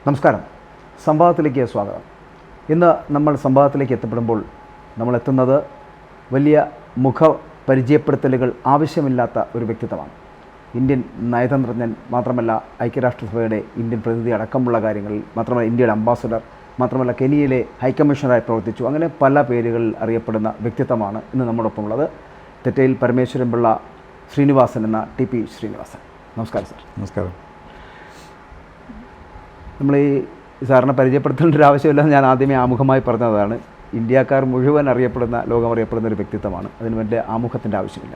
നമസ്കാരം. സംവാദത്തിലേക്ക് സ്വാഗതം. ഇന്ന് നമ്മൾ സംവാദത്തിലേക്ക് എത്തപ്പെടുമ്പോൾ നമ്മൾ എത്തുന്നത് വലിയ പരിചയപ്പെടുത്തലുകൾ ആവശ്യമില്ലാത്ത ഒരു വ്യക്തിത്വമാണ്. ഇന്ത്യൻ നയതന്ത്രജ്ഞൻ മാത്രമല്ല, ഐക്യരാഷ്ട്രസഭയുടെ ഇന്ത്യൻ പ്രതിനിധി അടക്കമുള്ള കാര്യങ്ങളിൽ, മാത്രമല്ല ഇന്ത്യയുടെ അംബാസഡർ, മാത്രമല്ല കെനിയയിലെ ഹൈക്കമ്മീഷണറായി പ്രവർത്തിച്ചു. അങ്ങനെ പല പേരുകളിൽ അറിയപ്പെടുന്ന വ്യക്തിത്വമാണ് ഇന്ന് നമ്മോടൊപ്പമുള്ളത്. തെറ്റയിൽ പരമേശ്വരൻ പിള്ള ശ്രീനിവാസൻ എന്ന ടി പി ശ്രീനിവാസൻ. നമസ്കാരം സാർ. നമസ്കാരം. നമ്മൾ ഈ സാറിനെ പരിചയപ്പെടുത്തേണ്ട ഒരു ആവശ്യമില്ലെന്ന് ഞാൻ ആദ്യമേ ആമുഖമായി പറഞ്ഞതാണ്. ഇന്ത്യക്കാർ മുഴുവൻ അറിയപ്പെടുന്ന, ലോകം അറിയപ്പെടുന്ന ഒരു വ്യക്തിത്വമാണ്. അതിന് വലിയ ആമുഖത്തിൻ്റെ ആവശ്യമില്ല.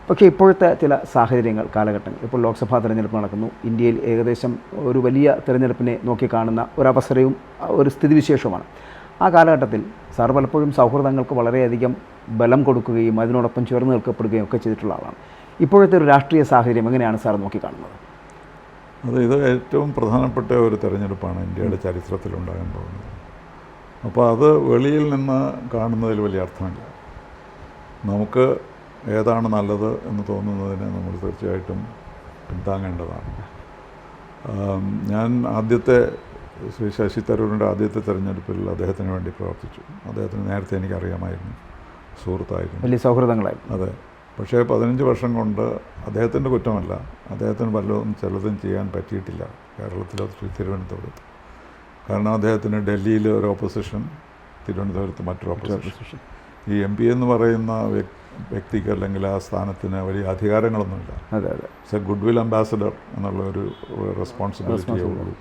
പക്ഷേ ഇപ്പോഴത്തെ ചില സാഹചര്യങ്ങൾ, കാലഘട്ടങ്ങൾ, ഇപ്പോൾ ലോക്സഭാ തെരഞ്ഞെടുപ്പ് നടക്കുന്നു. ഇന്ത്യയിൽ ഏകദേശം ഒരു വലിയ തെരഞ്ഞെടുപ്പിനെ നോക്കിക്കാണുന്ന ഒരവസരവും ഒരു സ്ഥിതിവിശേഷവുമാണ്. ആ കാലഘട്ടത്തിൽ സാർ പലപ്പോഴും സൗഹൃദങ്ങൾക്ക് വളരെയധികം ബലം കൊടുക്കുകയും അതിനോടൊപ്പം ചേർന്ന് നിൽക്കപ്പെടുകയും ഒക്കെ ചെയ്തിട്ടുള്ള ആളാണ്. ഇപ്പോഴത്തെ ഒരു രാഷ്ട്രീയ സാഹചര്യം എങ്ങനെയാണ് സാർ നോക്കിക്കാണുന്നത്? ഇത് ഏറ്റവും പ്രധാനപ്പെട്ട ഒരു തെരഞ്ഞെടുപ്പാണ് ഇന്ത്യയുടെ ചരിത്രത്തിലുണ്ടാകാൻ പോകുന്നത്. അപ്പോൾ അത് വെളിയിൽ നിന്ന് കാണുന്നതിൽ വലിയ അർത്ഥമില്ല. നമുക്ക് ഏതാണ് നല്ലത് എന്ന് തോന്നുന്നതിനെ നമ്മൾ തീർച്ചയായിട്ടും പിന്താങ്ങേണ്ടതാണ്. ഞാൻ ശ്രീ ശശി തരൂരിൻ്റെ ആദ്യത്തെ തെരഞ്ഞെടുപ്പിൽ അദ്ദേഹത്തിന് വേണ്ടി പ്രവർത്തിച്ചു. അദ്ദേഹത്തിന് നേരത്തെ എനിക്കറിയാമായിരുന്നു, സുഹൃത്തായിരുന്നു, വലിയ സൗഹൃദങ്ങളായിരുന്നു. അതെ. പക്ഷേ 15 വർഷം കൊണ്ട് അദ്ദേഹത്തിൻ്റെ കുറ്റമല്ല, അദ്ദേഹത്തിന് ചിലതും ചെയ്യാൻ പറ്റിയിട്ടില്ല കേരളത്തിലോ തിരുവനന്തപുരത്ത്. കാരണം അദ്ദേഹത്തിന് ഡൽഹിയിൽ ഒരു ഓപ്പോസിഷൻ, തിരുവനന്തപുരത്ത് മറ്റൊരു ഓപ്പോസിഷൻ. ഈ MP എന്ന് പറയുന്ന വ്യക്തിക്ക് അല്ലെങ്കിൽ ആ സ്ഥാനത്തിന് വലിയ അധികാരങ്ങളൊന്നുമില്ല. അതെ അതെ. It's A good will ambassador എന്നുള്ള ഒരു റെസ്പോൺസിബിലിറ്റിയേ ഉള്ളൂ.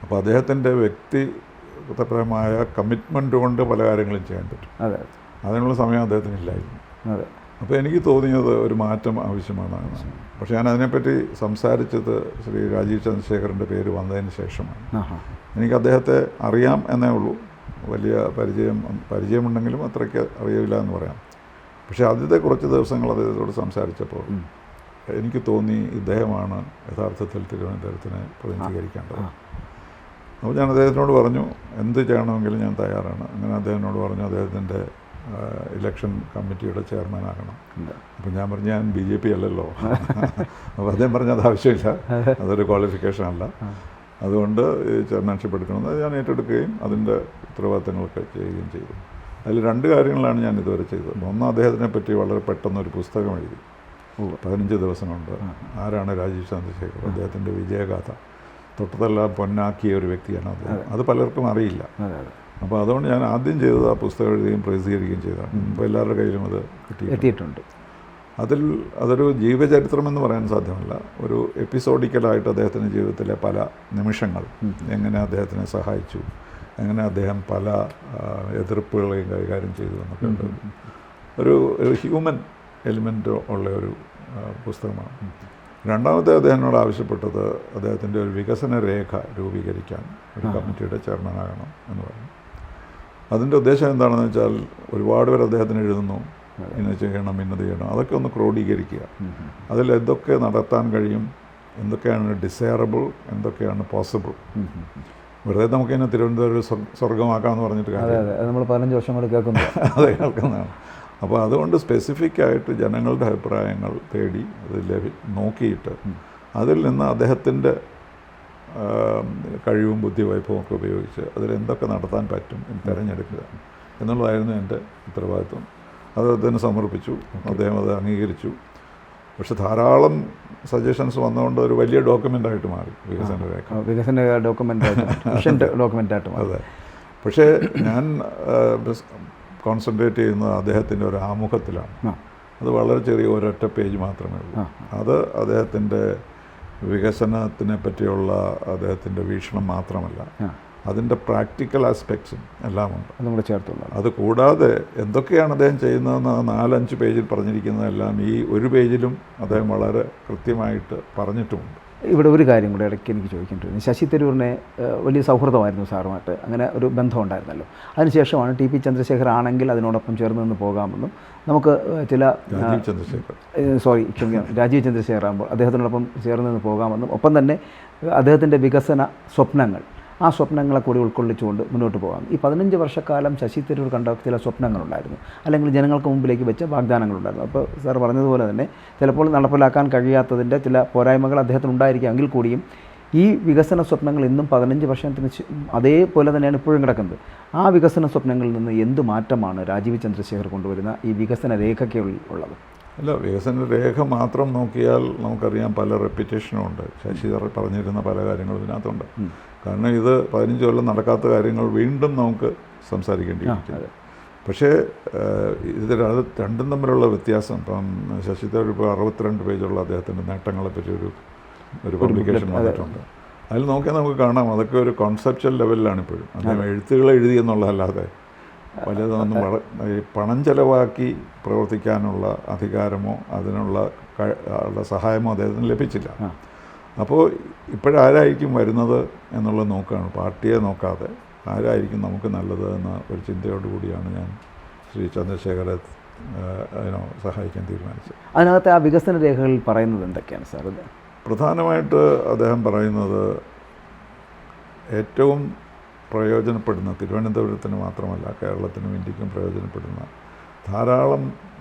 അപ്പോൾ അദ്ദേഹത്തിൻ്റെ വ്യക്തിപരമായ കമ്മിറ്റ്മെൻറ്റ് കൊണ്ട് പല കാര്യങ്ങളും ചെയ്യാൻ പറ്റും. അതെ. അതിനുള്ള സമയം അദ്ദേഹത്തിന് ഇല്ലായിരുന്നു. അതെ. അപ്പോൾ എനിക്ക് തോന്നിയത് ഒരു മാറ്റം ആവശ്യമാണെന്നാണ്. പക്ഷേ ഞാൻ അതിനെപ്പറ്റി സംസാരിച്ചത് ശ്രീ രാജീവ് ചന്ദ്രശേഖറിൻ്റെ പേര് വന്നതിന് ശേഷമാണ്. എനിക്ക് അദ്ദേഹത്തെ അറിയാം എന്നേ ഉള്ളൂ. വലിയ പരിചയമുണ്ടെങ്കിലും അത്രയ്ക്ക് അറിയില്ല എന്ന് പറയാം. പക്ഷേ ആദ്യത്തെ കുറച്ച് ദിവസങ്ങൾ അദ്ദേഹത്തോട് സംസാരിച്ചപ്പോൾ എനിക്ക് തോന്നി ഇദ്ദേഹമാണ് യഥാർത്ഥത്തിൽ തിരുവനന്തപുരത്തിനെ പ്രതിനിധീകരിക്കേണ്ടത്. അപ്പോൾ ഞാൻ അദ്ദേഹത്തിനോട് പറഞ്ഞു, എന്ത് ചെയ്യണമെങ്കിലും ഞാൻ തയ്യാറാണ്. അങ്ങനെ അദ്ദേഹത്തിനോട് പറഞ്ഞു അദ്ദേഹത്തിൻ്റെ ഇലക്ഷൻ കമ്മിറ്റിയുടെ ചെയർമാനാകണം. അപ്പോൾ ഞാൻ പറഞ്ഞു, ഞാൻ BJP അല്ലല്ലോ. അപ്പോൾ അദ്ദേഹം പറഞ്ഞു അത് ആവശ്യമില്ല, അതൊരു ക്വാളിഫിക്കേഷൻ അല്ല, അതുകൊണ്ട് ചെയർമാൻഷിപ്പ് എടുക്കണമെന്ന് ഞാൻ ഏറ്റെടുക്കുകയും അതിൻ്റെ ഉത്തരവാദിത്തങ്ങളൊക്കെ ചെയ്യുകയും ചെയ്തു. അതിൽ 2 കാര്യങ്ങളാണ് ഞാൻ ഇതുവരെ ചെയ്തത്. ഒന്ന്, അദ്ദേഹത്തിനെ പറ്റി വളരെ പെട്ടെന്നൊരു പുസ്തകം എഴുതി. 15 ദിവസം കൊണ്ട്. ആരാണ് രാജീവ് ചന്ദ്രശേഖർ, അദ്ദേഹത്തിൻ്റെ വിജയഗാഥ, തൊട്ടതെല്ലാം പൊന്നാക്കിയ ഒരു വ്യക്തിയാണ് അദ്ദേഹം. അത് പലർക്കും അറിയില്ല. അപ്പോൾ അതുകൊണ്ട് ഞാൻ ആദ്യം ചെയ്തത് ആ പുസ്തകം എഴുതുകയും പ്രസിദ്ധീകരിക്കുകയും ചെയ്തതാണ്. ഇപ്പോൾ എല്ലാവരുടെ കയ്യിലും അത് എത്തിയിട്ടുണ്ട്. അതൊരു ജീവചരിത്രം എന്ന് പറയാൻ സാധ്യമല്ല, ഒരു എപ്പിസോഡിക്കലായിട്ട് അദ്ദേഹത്തിൻ്റെ ജീവിതത്തിലെ പല നിമിഷങ്ങൾ, എങ്ങനെ അദ്ദേഹത്തിനെ സഹായിച്ചു, എങ്ങനെ അദ്ദേഹം പല എതിർപ്പുകളെയും കൈകാര്യം ചെയ്തു എന്നൊക്കെ ഉണ്ട്. ഒരു ഹ്യൂമൻ എലിമെൻ്റ് ഉള്ള ഒരു പുസ്തകമാണ്. രണ്ടാമത്തെ അദ്ദേഹത്തിനോട് ആവശ്യപ്പെട്ടത് അദ്ദേഹത്തിൻ്റെ ഒരു വികസന രേഖ രൂപീകരിക്കാൻ ഒരു കമ്മിറ്റിയുടെ ചെയർമാനാകണം എന്ന് പറഞ്ഞു. അതിൻ്റെ ഉദ്ദേശം എന്താണെന്ന് വെച്ചാൽ, ഒരുപാട് പേർ അദ്ദേഹത്തിന് എഴുതുന്നു, ഇന്നത് ചെയ്യണം, ഇന്നത് ചെയ്യണം, അതൊക്കെ ഒന്ന് ക്രോഡീകരിക്കുക. അതിൽ എന്തൊക്കെ നടത്താൻ കഴിയും, എന്തൊക്കെയാണ് ഡിസയറബിൾ, എന്തൊക്കെയാണ് പോസിബിൾ. വെറുതെ നമുക്കിങ്ങനെ തിരുവനന്തപുരം സ്വർഗമാക്കാമെന്ന് പറഞ്ഞിട്ട് കാര്യം, നമ്മൾ 15 വർഷം കൊണ്ട് അത് കേൾക്കുന്നതാണ്. അപ്പോൾ അതുകൊണ്ട് സ്പെസിഫിക്കായിട്ട് ജനങ്ങളുടെ അഭിപ്രായങ്ങൾ തേടി അത് നോക്കിയിട്ട് അതിൽ നിന്ന് അദ്ദേഹത്തിൻ്റെ കഴിവും ബുദ്ധിവൈഭവം ഒക്കെ ഉപയോഗിച്ച് അതിലെന്തൊക്കെ നടത്താൻ പറ്റും എന്ന് തിരഞ്ഞെടുക്കുക എന്നുള്ളതായിരുന്നു എൻ്റെ ഉത്തരവാദിത്വം. അത് അദ്ദേഹത്തിന് സമർപ്പിച്ചു. അദ്ദേഹം അത് അംഗീകരിച്ചു. പക്ഷെ ധാരാളം സജഷൻസ് വന്നുകൊണ്ട് ഒരു വലിയ ഡോക്യുമെൻ്റായിട്ട് മാറി വികസന ഡോക്യുമെൻ്റായിട്ട്. അതെ. പക്ഷേ ഞാൻ കോൺസെൻട്രേറ്റ് ചെയ്യുന്നത് അദ്ദേഹത്തിൻ്റെ ഒരു ആമുഖത്തിലാണ്. അത് വളരെ ചെറിയ ഒരൊറ്റ പേജ് മാത്രമേ ഉള്ളൂ. അത് അദ്ദേഹത്തിൻ്റെ വികസനത്തിനെ പറ്റിയുള്ള അദ്ദേഹത്തിൻ്റെ വീക്ഷണം മാത്രമല്ല, അതിൻ്റെ പ്രാക്ടിക്കൽ ആസ്പെക്ട്സും എല്ലാമുണ്ട് നമ്മൾ ചേർത്തുള്ള. അത് കൂടാതെ എന്തൊക്കെയാണ് അദ്ദേഹം ചെയ്യുന്നതെന്ന് 4-5 പേജിൽ പറഞ്ഞിരിക്കുന്നതെല്ലാം ഈ ഒരു പേജിലും അദ്ദേഹം വളരെ കൃത്യമായിട്ട് പറഞ്ഞിട്ടുമുണ്ട്. ഇവിടെ ഒരു കാര്യം കൂടെ ഇടയ്ക്ക് എനിക്ക് ചോദിക്കേണ്ടിരുന്നു. ശശി തരൂരിനെ വലിയ സൗഹൃദമായിരുന്നു സാറുമായിട്ട്, അങ്ങനെ ഒരു ബന്ധമുണ്ടായിരുന്നല്ലോ. അതിനുശേഷമാണ് TP ചന്ദ്രശേഖർ ആണെങ്കിൽ അതിനോടൊപ്പം ചേർന്ന് നിന്ന് പോകാമെന്നും നമുക്ക് ചില രാജീവ് ചന്ദ്രശേഖർ ആകുമ്പോൾ അദ്ദേഹത്തിനോടൊപ്പം ചേർന്ന് നിന്ന് പോകാമെന്നും, ഒപ്പം തന്നെ അദ്ദേഹത്തിൻ്റെ വികസന സ്വപ്നങ്ങൾ, ആ സ്വപ്നങ്ങളെ കൂടി ഉൾക്കൊള്ളിച്ചുകൊണ്ട് മുന്നോട്ട് പോകാം. ഈ 15 വർഷക്കാലം ശശി തരൂർ കണ്ട ചില സ്വപ്നങ്ങളുണ്ടായിരുന്നു, അല്ലെങ്കിൽ ജനങ്ങൾക്ക് മുമ്പിലേക്ക് വെച്ച വാഗ്ദാനങ്ങളുണ്ടായിരുന്നു. അപ്പോൾ സാർ പറഞ്ഞതുപോലെ തന്നെ ചിലപ്പോൾ നടപ്പിലാക്കാൻ കഴിയാത്തതിൻ്റെ ചില പോരായ്മകൾ അദ്ദേഹത്തിനുണ്ടായിരിക്കാം. എങ്കിൽ കൂടിയും ഈ വികസന സ്വപ്നങ്ങൾ ഇന്നും 15 വർഷത്തിന് അതേപോലെ തന്നെയാണ് ഇപ്പോഴും കിടക്കുന്നത്. ആ വികസന സ്വപ്നങ്ങളിൽ നിന്ന് എന്ത് മാറ്റമാണ് രാജീവ് ചന്ദ്രശേഖർ കൊണ്ടുവരുന്ന ഈ വികസന രേഖയ്ക്ക് ഉള്ളത്? അല്ല, വികസന രേഖ മാത്രം നോക്കിയാൽ നമുക്കറിയാം പല റെപ്യൂട്ടേഷനും ഉണ്ട്. ശശി പറഞ്ഞിരുന്ന പല കാര്യങ്ങളും ഇതിനകത്തുണ്ട്. കാരണം ഇത് 15 കൊല്ലം നടക്കാത്ത കാര്യങ്ങൾ വീണ്ടും നമുക്ക് സംസാരിക്കേണ്ടിയിരിക്കും. പക്ഷേ ഇത് രണ്ടും തമ്മിലുള്ള വ്യത്യാസം, ഇപ്പം ശശി തരൂർ ഇപ്പോൾ 62 പേജുള്ള അദ്ദേഹത്തിൻ്റെ നേട്ടങ്ങളെപ്പറ്റി ഒരു പബ്ലിക്കേഷൻ വന്നിട്ടുണ്ട്. അതിൽ നോക്കിയാൽ നമുക്ക് കാണാം അതൊക്കെ ഒരു കോൺസെപ്ച്വൽ ലെവലിലാണ് ഇപ്പോഴും. അദ്ദേഹം എഴുത്തുകൾ എഴുതി എന്നുള്ളതല്ലാതെ പലതൊന്നും ഈ പണം ചെലവാക്കി പ്രവർത്തിക്കാനുള്ള അധികാരമോ അതിനുള്ള സഹായമോ അദ്ദേഹത്തിന് ലഭിച്ചില്ല. അപ്പോൾ ഇപ്പോഴാരായിരിക്കും വരുന്നത് എന്നുള്ളത് നോക്കുകയാണ്, പാർട്ടിയെ നോക്കാതെ ആരായിരിക്കും നമുക്ക് നല്ലത് എന്ന ഒരു ചിന്തയോടുകൂടിയാണ് ഞാൻ ശ്രീ ചന്ദ്രശേഖരെ സഹായിക്കാൻ തീരുമാനിച്ചത്. അതിനകത്ത് ആ വികസന രേഖകളിൽ പറയുന്നത് എന്തൊക്കെയാണ് സാർ? പ്രധാനമായിട്ട് അദ്ദേഹം പറയുന്നത് ഏറ്റവും പ്രയോജനപ്പെടുന്ന, തിരുവനന്തപുരത്തിന് മാത്രമല്ല കേരളത്തിനും ഇന്ത്യക്കും പ്രയോജനപ്പെടുന്ന ധാരാളം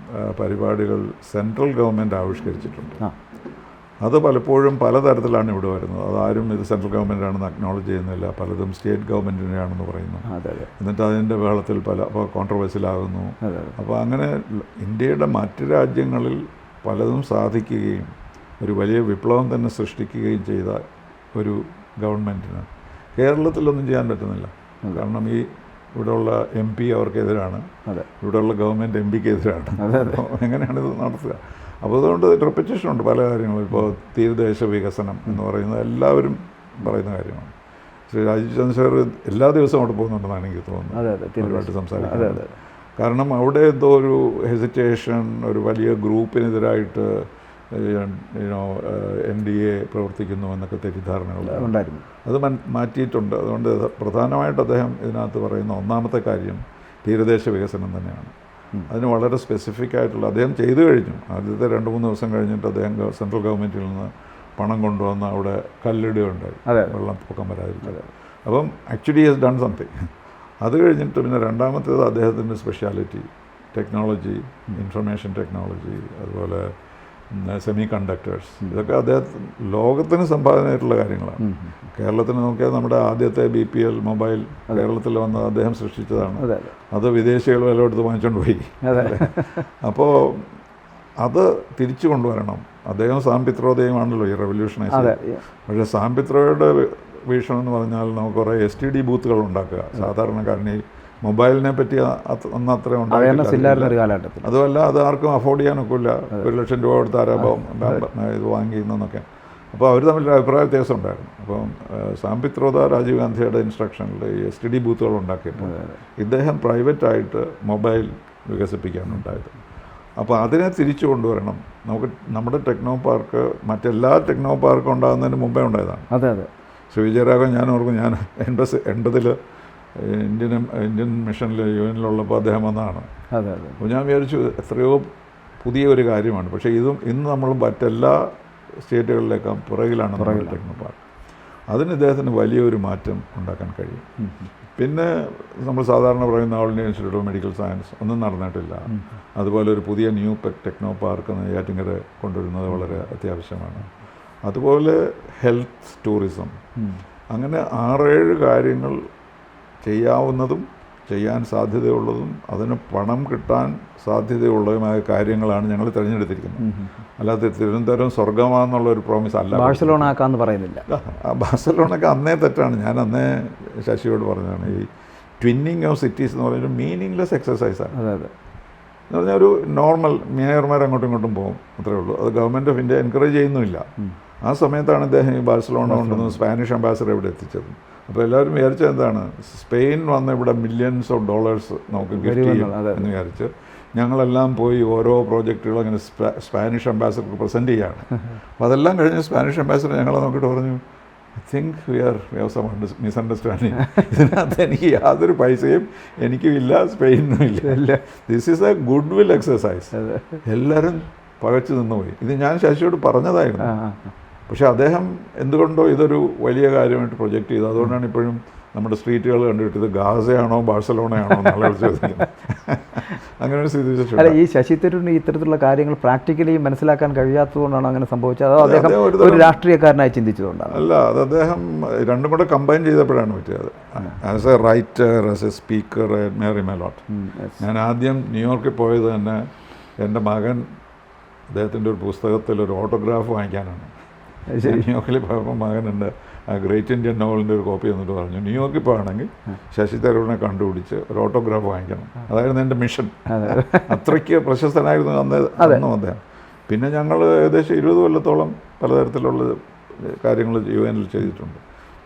പരിപാടികൾ സെൻട്രൽ ഗവൺമെൻറ് ആവിഷ്കരിച്ചിട്ടുണ്ട്. അത് പലപ്പോഴും പലതരത്തിലാണ് ഇവിടെ വരുന്നത്. അതാരും ഇത് സെൻട്രൽ ഗവൺമെൻറ്റാണെന്ന് അക്നോളജ് ചെയ്യുന്നില്ല. പലതും സ്റ്റേറ്റ് ഗവൺമെൻറ്റിനെയാണെന്ന് പറയുന്നു. എന്നിട്ട് അതിൻ്റെ ബഹളത്തിൽ അപ്പോൾ കോൺട്രവേഴ്സിലാകുന്നു. അപ്പോൾ അങ്ങനെ ഇന്ത്യയുടെ മറ്റ് രാജ്യങ്ങളിൽ പലതും സാധിക്കുകയും ഒരു വലിയ വിപ്ലവം തന്നെ സൃഷ്ടിക്കുകയും ചെയ്ത ഒരു ഗവൺമെൻറ്റിന് കേരളത്തിലൊന്നും ചെയ്യാൻ പറ്റുന്നില്ല. കാരണം ഈ ഇവിടെയുള്ള MP അവർക്കെതിരാണ്, ഇവിടെയുള്ള ഗവൺമെൻറ് MP-ക്ക് എതിരാണ്. എങ്ങനെയാണിത് നടത്തുക? അപ്പോൾ അതുകൊണ്ട് റെപ്യൂട്ടേഷൻ ഉണ്ട് പല കാര്യങ്ങളും. ഇപ്പോൾ തീരദേശ വികസനം എന്ന് പറയുന്നത് എല്ലാവരും പറയുന്ന കാര്യമാണ്. ശ്രീ രാജീവ് ചന്ദ്രശേഖർ എല്ലാ ദിവസവും അവിടെ പോകുന്നുണ്ടെന്നാണ് എനിക്ക് തോന്നുന്നത്, ഒരുപാട് സംസാരിക്കുന്നത്. കാരണം അവിടെ എന്തോ ഒരു ഹെസിറ്റേഷൻ, ഒരു വലിയ ഗ്രൂപ്പിനെതിരായിട്ട് NDA പ്രവർത്തിക്കുന്നു എന്നൊക്കെ തെറ്റിദ്ധാരണകൾ ഉണ്ടായിരുന്നു. അത് മാറ്റിയിട്ടുണ്ട്. അതുകൊണ്ട് പ്രധാനമായിട്ട് അദ്ദേഹം ഇതിനകത്ത് പറയുന്ന ഒന്നാമത്തെ കാര്യം തീരദേശ വികസനം തന്നെയാണ്. അതിന് വളരെ സ്പെസിഫിക് ആയിട്ടുള്ള അദ്ദേഹം ചെയ്തു കഴിഞ്ഞു. ആദ്യത്തെ 2-3 ദിവസം കഴിഞ്ഞിട്ട് അദ്ദേഹം സെൻട്രൽ ഗവൺമെൻറ്റിൽ നിന്ന് പണം കൊണ്ടുവന്ന് അവിടെ കല്ലിടുകയുണ്ടായി, വെള്ളപ്പൊക്കം വരാതിരിക്കുക. അപ്പം ആക്ച്വലി ഹാസ് ഡൺ സംതിങ്. അത് കഴിഞ്ഞിട്ട് പിന്നെ രണ്ടാമത്തേത് അദ്ദേഹത്തിൻ്റെ സ്പെഷ്യാലിറ്റി ടെക്നോളജി, ഇൻഫർമേഷൻ ടെക്നോളജി, അതുപോലെ സെമി കണ്ടക്ടേഴ്സ്, ഇതൊക്കെ അദ്ദേഹത്തിന് ലോകത്തിന് സംഭാവനയായിട്ടുള്ള കാര്യങ്ങളാണ്. കേരളത്തിന് നോക്കിയാൽ നമ്മുടെ ആദ്യത്തെ BPL മൊബൈൽ കേരളത്തിൽ വന്നത് അദ്ദേഹം സൃഷ്ടിച്ചതാണ്. അത് വിദേശികൾ വില എടുത്ത് വാങ്ങിച്ചുകൊണ്ട് പോയി. അപ്പോൾ അത് തിരിച്ചു കൊണ്ടുവരണം. അദ്ദേഹം സാം പിത്രോദയമാണല്ലോ ഈ റെവല്യൂഷനൈസ്. പക്ഷേ സാം പിത്രോയുടെ വീക്ഷണം എന്ന് പറഞ്ഞാൽ നമുക്ക് കുറേ STD ബൂത്തുകൾ ഉണ്ടാക്കുക. സാധാരണക്കാരന് ഈ മൊബൈലിനെ പറ്റി അന്ന് അത്ര ഉണ്ടായിട്ടില്ല. അതുമല്ല, അത് ആർക്കും അഫോർഡ് ചെയ്യാനൊക്കില്ല. 1,00,000 രൂപ കൊടുത്ത് ആരാപം ഇത് വാങ്ങിക്കുന്നൊക്കെ. അപ്പോൾ അവർ തമ്മിലൊരു അഭിപ്രായ വ്യത്യാസം ഉണ്ടായിരുന്നു. അപ്പം സാം പിത്രോദ രാജീവ് ഗാന്ധിയുടെ ഇൻസ്ട്രക്ഷനിൽ ഈ STD ബൂത്തുകൾ ഉണ്ടാക്കിയപ്പോൾ ഇദ്ദേഹം പ്രൈവറ്റായിട്ട് മൊബൈൽ വികസിപ്പിക്കാനുണ്ടായത്. അപ്പോൾ അതിനെ തിരിച്ചു കൊണ്ടുവരണം. നമുക്ക് നമ്മുടെ ടെക്നോ പാർക്ക് മറ്റെല്ലാ ടെക്നോ പാർക്കും ഉണ്ടാകുന്നതിന് മുമ്പേ ഉണ്ടായതാണ്. ശ്രീ വിജയരാഘവൻ, ഞാൻ ഓർക്കും, ഞാൻ 80 ഇന്ത്യൻ മിഷനിൽ UN-ലുള്ളപ്പോൾ അദ്ദേഹം വന്നതാണ്. അപ്പോൾ ഞാൻ വിചാരിച്ചു എത്രയോ പുതിയ ഒരു കാര്യമാണ്. പക്ഷേ ഇന്ന് നമ്മൾ മറ്റെല്ലാ സ്റ്റേറ്റുകളിലേക്കും പുറകിലാണ് ടെക്നോ പാർക്ക്. അതിന് ഇദ്ദേഹത്തിന് വലിയൊരു മാറ്റം ഉണ്ടാക്കാൻ കഴിയും. പിന്നെ നമ്മൾ സാധാരണ പറയുന്ന all India institute of medical science ഒന്നും നടന്നിട്ടില്ല. അതുപോലെ ഒരു പുതിയ ന്യൂ ടെക്നോ പാർക്ക് നെയ്യാറ്റിൻകര കൊണ്ടുവരുന്നത് വളരെ അത്യാവശ്യമാണ്. അതുപോലെ ഹെൽത്ത് ടൂറിസം, അങ്ങനെ 6-7 കാര്യങ്ങൾ ചെയ്യാവുന്നതും ചെയ്യാൻ സാധ്യതയുള്ളതും അതിന് പണം കിട്ടാൻ സാധ്യതയുള്ളതുമായ കാര്യങ്ങളാണ് ഞങ്ങൾ തിരഞ്ഞെടുത്തിരിക്കുന്നത്. അല്ലാതെ തിരുവനന്തപുരം സ്വർഗമാണെന്നുള്ള ഒരു പ്രോമിസ് അല്ല. ബാഴ്സലോണ ആക്കാന്ന് പറയുന്നില്ല. ബാഴ്സലോണയൊക്കെ അന്നേ തെറ്റാണ്. ഞാൻ അന്നേ ശശിയോട് പറഞ്ഞതാണ്, ഈ ട്വിന്നിങ് ഓഫ് സിറ്റീസ് എന്ന് പറയുന്നത് മീനിങ്ലെസ് എക്സസൈസാണ്. എന്ന് പറഞ്ഞാൽ ഒരു നോർമൽ മേയർമാർ അങ്ങോട്ടും ഇങ്ങോട്ടും പോകും, അത്രേ ഉള്ളൂ. അത് ഗവൺമെൻറ് ഓഫ് ഇന്ത്യ എൻകറേജ് ചെയ്യുന്നുമില്ല. ആ സമയത്താണ് ഇദ്ദേഹം ഈ ബാഴ്സലോണ കൊണ്ടുവന്ന് സ്പാനിഷ് അംബാസഡർ ഇവിടെ എത്തിച്ചത്. അപ്പോൾ എല്ലാവരും വിചാരിച്ചത് എന്താണ്, സ്പെയിൻ വന്ന് ഇവിടെ $millions നമുക്ക് ഗിഫ്റ്റ് ചെയ്യും എന്ന് വിചാരിച്ച് ഞങ്ങളെല്ലാം പോയി ഓരോ പ്രോജക്റ്റുകളും അങ്ങനെ സ്പാനിഷ് അംബാസഡർക്ക് പ്രസൻറ്റ് ചെയ്യാണ്. അപ്പോൾ അതെല്ലാം കഴിഞ്ഞ് സ്പാനിഷ് അംബാസഡർ ഞങ്ങളെ നോക്കിയിട്ട് പറഞ്ഞു, I think we have some misunderstanding. ഇതിനകത്ത് എനിക്ക് യാതൊരു പൈസയും എനിക്കും ഇല്ല, സ്പെയിനും ഇല്ല. This is a goodwill exercise. എല്ലാവരും പകച്ചു നിന്നുപോയി. ഇത് ഞാൻ ശശിയോട് പറഞ്ഞതായിരുന്നു. പക്ഷേ അദ്ദേഹം എന്തുകൊണ്ടോ ഇതൊരു വലിയ കാര്യമായിട്ട് പ്രൊജക്റ്റ് ചെയ്തു. അതുകൊണ്ടാണ് ഇപ്പോഴും നമ്മുടെ സ്ട്രീറ്റുകൾ കണ്ടിട്ട് ഇത് ഗാസയാണോ ബാഴ്സലോണയാണോ എന്നുള്ള ചോദിക്കുന്നത്. അങ്ങനെ ഒരു സ്ഥിതി അല്ല, വിശേഷം. ഈ ശശി തരൂരിന് ഇത്തരത്തിലുള്ള കാര്യങ്ങൾ പ്രാക്ടിക്കലി മനസ്സിലാക്കാൻ കഴിയാത്തതുകൊണ്ടാണ് അങ്ങനെ സംഭവിച്ചത്, അതോ അദ്ദേഹം അദ്ദേഹം ഒരു ഒരു രാഷ്ട്രീയക്കാരനായി ചിന്തിച്ചതുകൊണ്ടാണ്? അല്ല, അത് അദ്ദേഹം രണ്ടും കൂടെ കമ്പൈൻ ചെയ്തപ്പോഴാണ് പറ്റിയത്. As a writer, as a speaker, Mary Melott. ഞാൻ ആദ്യം ന്യൂയോർക്കിൽ പോയത് തന്നെ എൻ്റെ മകൻ അദ്ദേഹത്തിൻ്റെ ഒരു പുസ്തകത്തിൽ ഒരു ഓട്ടോഗ്രാഫ് വാങ്ങിക്കാനാണ്. ന്യൂയോർക്കിൽ പോയപ്പോൾ മകനുണ്ട് ആ ഗ്രേറ്റ് ഇന്ത്യൻ നോവലിൻ്റെ ഒരു കോപ്പി എന്നിട്ട് പറഞ്ഞു, ന്യൂയോർക്കിൽ പോകണമെങ്കിൽ ശശി തരൂരിനെ കണ്ടുപിടിച്ച് ഒരു ഓട്ടോഗ്രാഫ് വാങ്ങിക്കണം. അതായിരുന്നു എൻ്റെ മിഷൻ. അത്രയ്ക്ക് പ്രശസ്തനായിരുന്നു അന്നും അദ്ദേഹം. പിന്നെ ഞങ്ങൾ ഏകദേശം 20 കൊല്ലത്തോളം പലതരത്തിലുള്ള കാര്യങ്ങൾ UN ചെയ്തിട്ടുണ്ട്.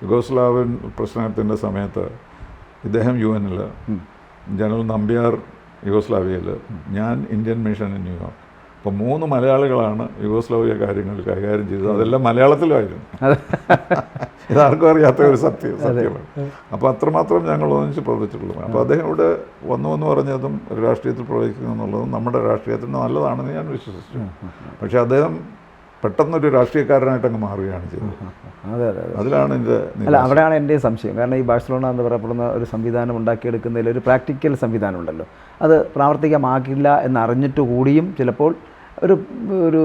യുഗോസ്ലാവിയൻ പ്രശ്നത്തിൻ്റെ സമയത്ത് ഇദ്ദേഹം UN, ജനറൽ നമ്പ്യാർ യുഗോസ്ലാവിയയിൽ, ഞാൻ ഇന്ത്യൻ മിഷൻ ഇൻ ന്യൂയോർക്ക്. അപ്പോൾ 3 മലയാളികളാണ് യുഗോസ്ലാവിയ കാര്യങ്ങൾ കൈകാര്യം ചെയ്തത്. അതെല്ലാം മലയാളത്തിലുമായിരുന്നു. ഇതാർക്കും അറിയാത്ത ഒരു സത്യമാണ്. അപ്പോൾ അത്രമാത്രം ഞങ്ങൾ ഒന്നിച്ച് പ്രവർത്തിച്ചിട്ടുള്ളൂ. അപ്പോൾ അദ്ദേഹം ഇവിടെ വന്നു പറഞ്ഞതും ഒരു രാഷ്ട്രീയത്തിൽ പ്രവർത്തിക്കുന്നു എന്നുള്ളതും നമ്മുടെ രാഷ്ട്രീയത്തിന് നല്ലതാണെന്ന് ഞാൻ വിശ്വസിച്ചു. പക്ഷേ അദ്ദേഹം പെട്ടെന്നൊരു രാഷ്ട്രീയക്കാരനായിട്ട് അങ്ങ് മാറുകയാണ് ചെയ്തത്. അതെ. അതിലാണ് എൻ്റെ അല്ല, അവിടെയാണ് എൻ്റെ സംശയം. കാരണം ഈ ബാഴ്സലോണ എന്ന് പറയപ്പെടുന്ന ഒരു സംവിധാനം ഉണ്ടാക്കിയെടുക്കുന്നതിൽ ഒരു പ്രാക്ടിക്കൽ സംവിധാനം ഉണ്ടല്ലോ, അത് പ്രാവർത്തികമാക്കില്ല എന്നറിഞ്ഞിട്ട് കൂടിയും ചിലപ്പോൾ ഒരു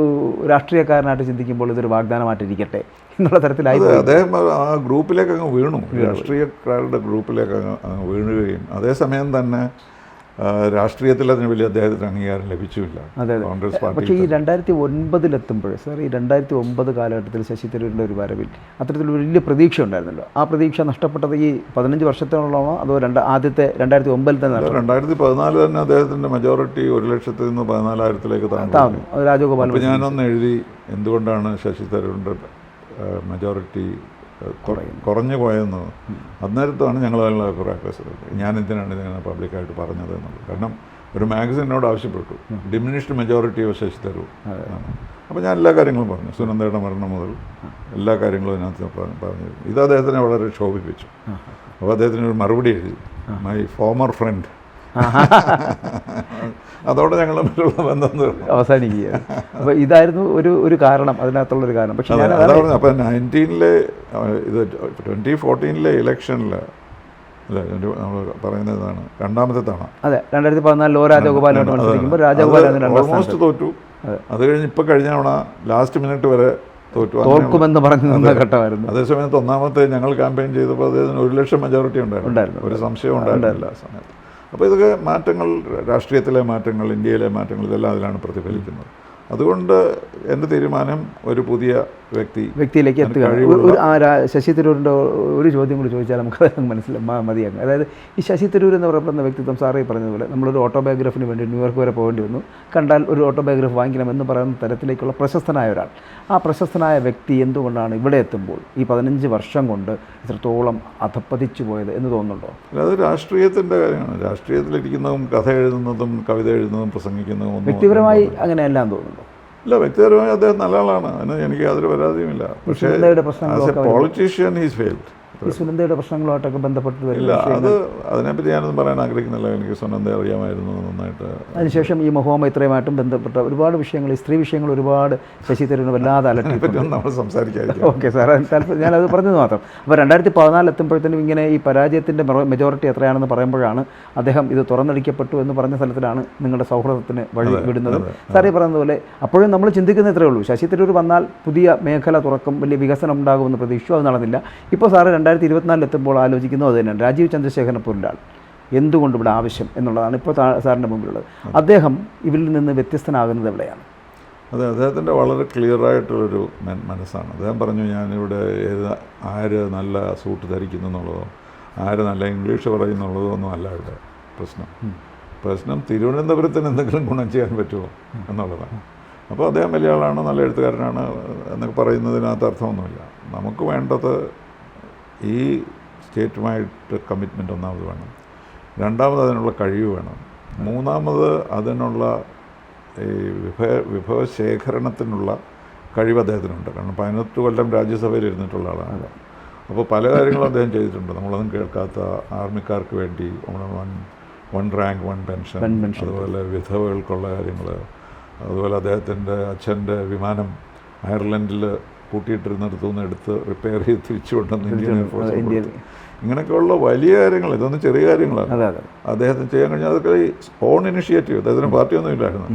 രാഷ്ട്രീയക്കാരനായിട്ട് ചിന്തിക്കുമ്പോൾ ഇതൊരു വാഗ്ദാനമായിട്ടിരിക്കട്ടെ എന്നുള്ള തരത്തിലായി അദ്ദേഹം ആ ഗ്രൂപ്പിലേക്ക് അങ്ങ് വീണു, രാഷ്ട്രീയക്കാരുടെ ഗ്രൂപ്പിലേക്ക് അങ്ങ് വീഴുകയും അതേസമയം തന്നെ രാഷ്ട്രീയത്തിൽ അതിന് വലിയ അദ്ദേഹത്തിന് അംഗീകാരം ലഭിച്ചില്ല. കോൺഗ്രസ് പാർട്ടി. പക്ഷേ ഈ 2009 സാർ, ഈ 2009 കാലഘട്ടത്തിൽ ശശി തരൂരിൻ്റെ ഒരു വരവിൽ അത്തരത്തിലൊരു വലിയ പ്രതീക്ഷ ഉണ്ടായിരുന്നല്ലോ. ആ പ്രതീക്ഷ നഷ്ടപ്പെട്ടത് ഈ 15 വർഷത്തോളമാണോ അതോ ആദ്യത്തെ 2009 തന്നെ? 2014 തന്നെ അദ്ദേഹത്തിൻ്റെ മെജോറിറ്റി 1,00,000 നിന്ന് 14,000-ലേക്ക് താഴ്ന്നു. രാജഗോപാൽ. അപ്പോൾ ഞാനൊന്ന് എഴുതി, എന്തുകൊണ്ടാണ് ശശി തരൂരിൻ്റെ മെജോറിറ്റി കുറഞ്ഞു പോയെന്ന്. അന്നേരത്താണ് ഞങ്ങൾ അതിനുള്ള അഭിപ്രായ ഞാൻ എന്തിനാണ് ഇതിങ്ങനെ പബ്ലിക്കായിട്ട് പറഞ്ഞത് എന്നുള്ളത്. കാരണം ഒരു മാഗസിനോട് ആവശ്യപ്പെട്ടു diminished majority of Shashi Tharoor. അപ്പോൾ ഞാൻ എല്ലാ കാര്യങ്ങളും പറഞ്ഞു, സുനന്ദയുടെ മരണം മുതൽ എല്ലാ കാര്യങ്ങളും ഇതിനകത്ത് പറഞ്ഞു. ഇത് അദ്ദേഹത്തിനെ വളരെ ക്ഷോഭിപ്പിച്ചു. അപ്പോൾ അദ്ദേഹത്തിന് ഒരു മറുപടി എഴുതി, മൈ ഫോമർ ഫ്രണ്ട്. അതോടെ ഞങ്ങൾ തമ്മിലുള്ള ബന്ധം അവസാനിക്കുക. അപ്പോൾ ഇതായിരുന്നു ഒരു കാരണം, അതിനകത്തുള്ളൊരു കാരണം. പക്ഷേ അതാണ്. അപ്പോൾ 19-ലെ ഇത് 2014-ലെ ഇലക്ഷനിൽ അല്ലേ നമ്മൾ പറയുന്നതാണ് രണ്ടാമത്തെ തവണ. അതെ, 2014 രാജഗോപാലോട്ട് മത്സരിക്കുമ്പോൾ രാജഗോപാൽ ഓൾമോസ്റ്റ് തോറ്റു. അത് കഴിഞ്ഞ് ഇപ്പോൾ കഴിഞ്ഞ തവണ ലാസ്റ്റ് മിനിറ്റ് വരെ തോൽക്കുമെന്ന് പറഞ്ഞു നിന്ന ഘട്ടമായിരുന്നു. അതേസമയത്ത് ഒന്നാമത്തെ ഞങ്ങൾ ക്യാമ്പയിൻ ചെയ്തപ്പോൾ അദ്ദേഹത്തിന് 1,00,000 മെജോറിറ്റി ഉണ്ടായിരുന്നു. ഒരു സംശയം ഉണ്ടായിരുന്നില്ല ആ സമയത്ത്. അപ്പോൾ ഇതൊക്കെ മാറ്റങ്ങൾ, രാഷ്ട്രീയത്തിലെ മാറ്റങ്ങൾ, ഇന്ത്യയിലെ മാറ്റങ്ങൾ, ഇതെല്ലാം അതിലാണ് പ്രതിഫലിക്കുന്നത്. അതുകൊണ്ട് എൻ്റെ തീരുമാനം ഒരു പുതിയ വ്യക്തിയിലേക്ക് എത്തുക. ശശി തരൂരിൻ്റെ ഒരു ചോദ്യം കൂടി ചോദിച്ചാൽ നമുക്ക് മതിയാകും. അതായത് ഈ ശശി തരൂർ എന്ന് പറയപ്പെടുന്ന വ്യക്തിത്വം, സാറേ പറഞ്ഞതുപോലെ നമ്മളൊരു ഓട്ടോബയോഗ്രഫിന് വേണ്ടി ന്യൂയോർക്ക് വരെ പോകേണ്ടി വന്നു, കണ്ടാൽ ഒരു ഓട്ടോബയോഗ്രഫി വാങ്ങിക്കണമെന്ന് പറയുന്ന തരത്തിലേക്കുള്ള പ്രശസ്തനായ ഒരാൾ. ആ പ്രശസ്തനായ വ്യക്തി എന്തുകൊണ്ടാണ് ഇവിടെ എത്തുമ്പോൾ ഈ 15 വർഷം കൊണ്ട് ഇത്രത്തോളം അധപ്പതിച്ചു പോയത് എന്ന് തോന്നുന്നുണ്ടോ? അത് രാഷ്ട്രീയത്തിൻ്റെ കാര്യമാണ്. രാഷ്ട്രീയത്തിലിരിക്കുന്നതും കഥ എഴുതുന്നതും കവിത എഴുതുന്നതും പ്രസംഗിക്കുന്നതും വ്യക്തിപരമായി അങ്ങനെയെല്ലാം തോന്നുന്നുണ്ടോ? ഇല്ല, വ്യക്തിപരമായി അദ്ദേഹം നല്ല ആളാണ്, അതിന് എനിക്ക് യാതൊരു പരാതിയുമില്ല. പക്ഷേ as A politician he's failed. ഈ സുനന്ദയുടെ പ്രശ്നങ്ങളുമായിട്ടൊക്കെ ബന്ധപ്പെട്ട് ഇല്ല, അതിനെപ്പറ്റി ഞാനൊന്നും പറയാൻ ആഗ്രഹിക്കുന്നില്ല. എനിക്ക് സുനന്ദയെ അറിയാമായിരുന്നു നന്നായിട്ട്. അതിനുശേഷം ഈ മഹോമൈത്രയുമായിട്ടും ബന്ധപ്പെട്ട ഒരുപാട് വിഷയങ്ങൾ, ഈ സ്ത്രീ വിഷയങ്ങൾ ഒരുപാട് ശശി തരൂരിന് വല്ലാതെ അലട്ടിപ്പറ്റും നമ്മൾ സംസാരിക്കാതിരിക്കും. ഓക്കെ സാർ, ഞാനത് പറഞ്ഞത് മാത്രം. അപ്പോൾ 2014 എത്തുമ്പോഴത്തേനും ഇങ്ങനെ ഈ പരാജയത്തിൻ്റെ മെജോറിറ്റി എത്രയാണെന്ന് പറയുമ്പോഴാണ് അദ്ദേഹം ഇത് തുറന്നടിക്കപ്പെട്ടു എന്ന് പറഞ്ഞ സ്ഥലത്തിലാണ് നിങ്ങളുടെ സൗഹൃദത്തിന് വഴി വിടുന്നതും. സാറേ പറഞ്ഞതുപോലെ അപ്പോഴും നമ്മൾ ചിന്തിക്കുന്ന ഇത്രയേ ഉള്ളൂ, ശശി തരൂർ വന്നാൽ പുതിയ മേഖല തുറക്കും, വലിയ വികസനം ഉണ്ടാകുമെന്ന് പ്രതീക്ഷിച്ചു, അത് നടന്നില്ല. ഇപ്പോൾ സാറ് 2024 എത്തുമ്പോൾ ആലോചിക്കുന്നത് അത് തന്നെയാണ്. രാജീവ് ചന്ദ്രശേഖരനെ പോലൊരാൾ എന്തുകൊണ്ട് ഇവിടെ ആവശ്യം എന്നുള്ളതാണ് ഇപ്പോൾ സാറിൻ്റെ മുമ്പിലുള്ളത്. അദ്ദേഹം ഇവരിൽ നിന്ന് വ്യത്യസ്തനാകുന്നത് എവിടെയാണ്? അതെ, അദ്ദേഹത്തിൻ്റെ വളരെ ക്ലിയറായിട്ടുള്ളൊരു മനസ്സാണ്. അദ്ദേഹം പറഞ്ഞു, ഞാനിവിടെ ആര് നല്ല സൂട്ട് ധരിക്കുന്നു എന്നുള്ളതോ ആര് നല്ല ഇംഗ്ലീഷ് പറയുന്നുള്ളതോ ഒന്നും അല്ല ഇവിടെ പ്രശ്നം. തിരുവനന്തപുരത്തിന് എന്തെങ്കിലും ഗുണം ചെയ്യാൻ പറ്റുമോ എന്നുള്ളതാണ്. അപ്പോൾ അദ്ദേഹം വലിയ ആളാണ്, നല്ല എഴുത്തുകാരനാണ് എന്നൊക്കെ പറയുന്നതിനകത്ത് അർത്ഥമൊന്നുമില്ല. നമുക്ക് വേണ്ടത് ഈ സ്റ്റേറ്റുമായിട്ട് കമ്മിറ്റ്മെൻറ്റ് ഒന്നാമത് വേണം, രണ്ടാമത് അതിനുള്ള കഴിവ് വേണം, മൂന്നാമത് അതിനുള്ള ഈ വിഭവശേഖരണത്തിനുള്ള കഴിവ് അദ്ദേഹത്തിനുണ്ട്. കാരണം 18 കൊല്ലം രാജ്യസഭയിൽ ഇരുന്നിട്ടുള്ള ആളാണ്. അപ്പോൾ പല കാര്യങ്ങളും അദ്ദേഹം ചെയ്തിട്ടുണ്ട്, നമ്മളൊന്നും കേൾക്കാത്ത. ആർമിക്കാർക്ക് വേണ്ടി വൺ റാങ്ക് വൺ പെൻഷൻ, അതുപോലെ വിധവകൾക്കുള്ള കാര്യങ്ങൾ, അതുപോലെ അദ്ദേഹത്തിൻ്റെ അച്ഛൻ്റെ വിമാനം അയർലൻഡിൽ പൂട്ടിയിട്ടിരുന്നിടത്തുനിന്ന് എടുത്ത് റിപ്പയർ ചെയ്ത് തിരിച്ചു കൊണ്ടുവന്ന് ഇന്ത്യൻ എയർഫോഴ്സ്. ഇങ്ങനെയൊക്കെയുള്ള വലിയ കാര്യങ്ങൾ, ഇതൊന്നും ചെറിയ കാര്യങ്ങളാണ്. അതെ അതെ. അദ്ദേഹത്തിന് ചെയ്യാൻ കഴിഞ്ഞാൽ അതൊക്കെ ഓൺ ഇനിഷ്യേറ്റീവ്, അദ്ദേഹത്തിന് പാർട്ടിയൊന്നും ഇല്ലായിരുന്നു.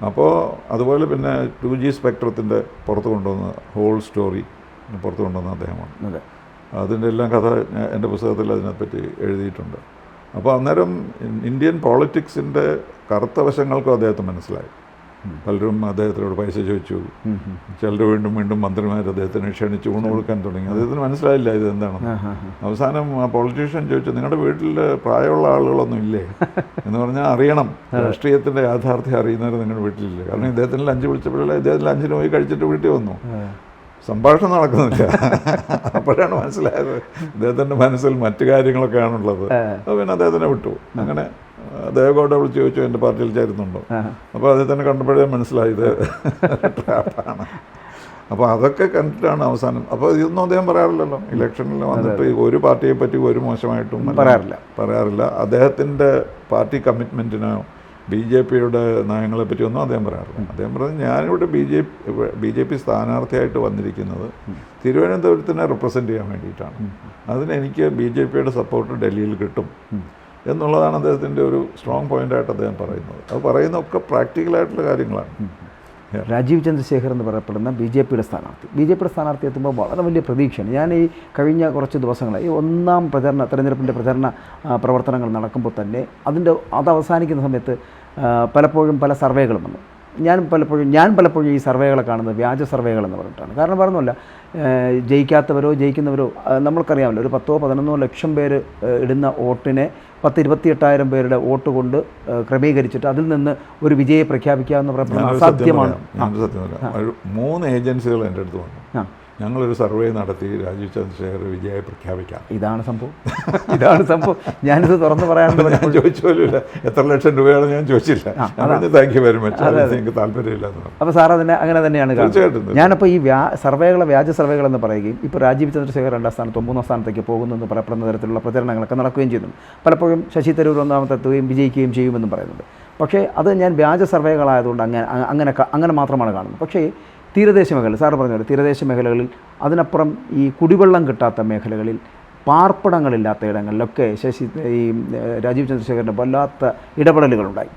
അപ്പോൾ അതുപോലെ പിന്നെ 2G സ്പെക്ട്രത്തിൻ്റെ പുറത്ത് കൊണ്ടുവന്ന ഹോൾ സ്റ്റോറി പുറത്ത് കൊണ്ടുവന്ന അദ്ദേഹമാണ്. അതെ. അതിൻ്റെ എല്ലാം കഥ എൻ്റെ പുസ്തകത്തിൽ അതിനെപ്പറ്റി എഴുതിയിട്ടുണ്ട്. അപ്പോൾ അന്നേരം ഇന്ത്യൻ പോളിറ്റിക്സിൻ്റെ കറുത്ത വശങ്ങൾക്കും അദ്ദേഹത്തിന് മനസ്സിലായി. പലരും അദ്ദേഹത്തിനോട് പൈസ ചോദിച്ചു, ചിലർ വീണ്ടും വീണ്ടും മന്ത്രിമാർ അദ്ദേഹത്തിന് ക്ഷണിച്ച് ഊണ് കൊടുക്കാൻ തുടങ്ങി. അദ്ദേഹത്തിന് മനസ്സിലായില്ല ഇതെന്താണെന്ന്. അവസാനം ആ പൊളിറ്റീഷ്യൻ ചോദിച്ചു, നിങ്ങളുടെ വീട്ടിൽ പ്രായമുള്ള ആളുകളൊന്നും ഇല്ലേ എന്ന് പറഞ്ഞാൽ അറിയണം, രാഷ്ട്രീയത്തിൻ്റെ യാഥാർത്ഥ്യം അറിയുന്നവർ നിങ്ങളുടെ വീട്ടിലില്ലേ. കാരണം ഇദ്ദേഹത്തിന് ലഞ്ച് വിളിച്ചപ്പോഴല്ലേ ഇദ്ദേഹത്തിന് ലഞ്ചിന് പോയി കഴിച്ചിട്ട് വീട്ടിൽ വന്നു, സംഭാഷണം നടക്കുന്നില്ല. അപ്പോഴാണ് മനസ്സിലായത് ഇദ്ദേഹത്തിൻ്റെ മനസ്സിൽ മറ്റു കാര്യങ്ങളൊക്കെയാണുള്ളത്. അപ്പോൾ പിന്നെ അദ്ദേഹത്തിനെ വിട്ടു. അങ്ങനെ ദേവഗൗഡ വിളിച്ച് ചോദിച്ചു എൻ്റെ പാർട്ടിയിൽ ചേരുന്നുണ്ടോ. അപ്പോൾ അദ്ദേഹത്തിനെ കണ്ടപ്പോഴേ മനസ്സിലായത് ട്രാപ്പാണ്. അപ്പോൾ അതൊക്കെ കണ്ടിട്ടാണ് അവസാനം. അപ്പോൾ ഇതൊന്നും അദ്ദേഹം പറയാറില്ലല്ലോ. ഇലക്ഷനിൽ വന്നിട്ട് ഒരു പാർട്ടിയെ പറ്റി ഒരു മോശമായിട്ടും പറയാറില്ല. അദ്ദേഹത്തിൻ്റെ പാർട്ടി കമ്മിറ്റ്മെൻറ്റിനോ BJPയുടെ നയങ്ങളെപ്പറ്റി ഒന്നും അദ്ദേഹം പറയാറില്ല. അദ്ദേഹം പറഞ്ഞത് ഞാനിവിടെ BJP സ്ഥാനാർത്ഥിയായിട്ട് വന്നിരിക്കുന്നത് തിരുവനന്തപുരത്തിനെ റെപ്രസെൻ്റ് ചെയ്യാൻ വേണ്ടിയിട്ടാണ്. അതിന് എനിക്ക് BJPയുടെ സപ്പോർട്ട് ഡൽഹിയിൽ കിട്ടും എന്നുള്ളതാണ് അദ്ദേഹത്തിൻ്റെ ഒരു സ്ട്രോങ് പോയിൻ്റായിട്ട് അദ്ദേഹം പറയുന്നത്. അത് പറയുന്നതൊക്കെ പ്രാക്ടിക്കലായിട്ടുള്ള കാര്യങ്ങളാണ്. രാജീവ് ചന്ദ്രശേഖർ എന്ന് പറയപ്പെടുന്ന BJPയുടെ സ്ഥാനാർത്ഥി എത്തുമ്പോൾ വളരെ വലിയ പ്രതീക്ഷയാണ്. ഞാൻ ഈ കഴിഞ്ഞ കുറച്ച് ദിവസങ്ങളായി ഒന്നാം തെരഞ്ഞെടുപ്പിൻ്റെ പ്രചരണ പ്രവർത്തനങ്ങൾ നടക്കുമ്പോൾ തന്നെ അത് അവസാനിക്കുന്ന സമയത്ത് പലപ്പോഴും പല സർവേകളും വന്നു. ഞാൻ പലപ്പോഴും ഈ സർവേകളെ കാണുന്നത് വ്യാജ സർവേകളെന്ന് പറഞ്ഞിട്ടാണ്. കാരണം പറഞ്ഞല്ല, ജയിക്കാത്തവരോ ജയിക്കുന്നവരോ നമ്മൾക്കറിയാമല്ലോ, ഒരു 10-11 ലക്ഷം പേര് ഇടുന്ന വോട്ടിനെ 28,000 പേരുടെ വോട്ട് കൊണ്ട് ക്രമീകരിച്ചിട്ട് അതിൽ നിന്ന് ഒരു വിജയെ പ്രഖ്യാപിക്കാമെന്ന് പറയുന്നത് അസാധ്യമാണ്. 3 ഏജൻസികൾ എൻ്റെ അടുത്ത് വന്നു. ഞങ്ങളൊരു സർവേ നടത്തി രാജീവ് ചന്ദ്രശേഖർ വിജയമായി പ്രഖ്യാപിക്കാം. ഇതാണ് സംഭവം. ഞാനിത് തുറന്നു പറയാനുള്ള ഞാൻ ചോദിച്ചു പോലുമില്ല, എത്ര ലക്ഷം രൂപയാണ് ഞാൻ ചോദിച്ചില്ല. താങ്ക് യു വെരി മച്ച്, എനിക്ക് താല്പര്യമില്ല. അപ്പോൾ സാർ അങ്ങനെ തന്നെയാണ്. തീർച്ചയായിട്ടും ഞാനപ്പോൾ ഈ വ്യാജ സർവേകളെന്ന് പറയുകയും ഇപ്പോൾ രാജീവ് ചന്ദ്രശേഖർ 2ാം സ്ഥാനത്തോ 3ാം സ്ഥാനത്തേക്ക് പോകുന്നെന്ന് പറയപ്പെടുന്ന തരത്തിലുള്ള പ്രചരണങ്ങളൊക്കെ നടക്കുകയും ചെയ്യുന്നുണ്ട്. പലപ്പോഴും ശശി തരൂർ 1ാമത്തെത്തുകയും വിജയിക്കുകയും ചെയ്യുമെന്നും പറയുന്നുണ്ട്. പക്ഷേ അത് ഞാൻ വ്യാജ സർവേകളായതുകൊണ്ട് അങ്ങനെ മാത്രമാണ് കാണുന്നത്. പക്ഷേ തീരദേശ മേഖല, സാറ് പറഞ്ഞത് തീരദേശ മേഖലകളിൽ, അതിനപ്പുറം ഈ കുടിവെള്ളം കിട്ടാത്ത മേഖലകളിൽ, പാർപ്പിടങ്ങളില്ലാത്ത ഇടങ്ങളിലൊക്കെ ഈ രാജീവ് ചന്ദ്രശേഖരൻ്റെ വല്ലാത്ത ഇടപെടലുകളുണ്ടായി.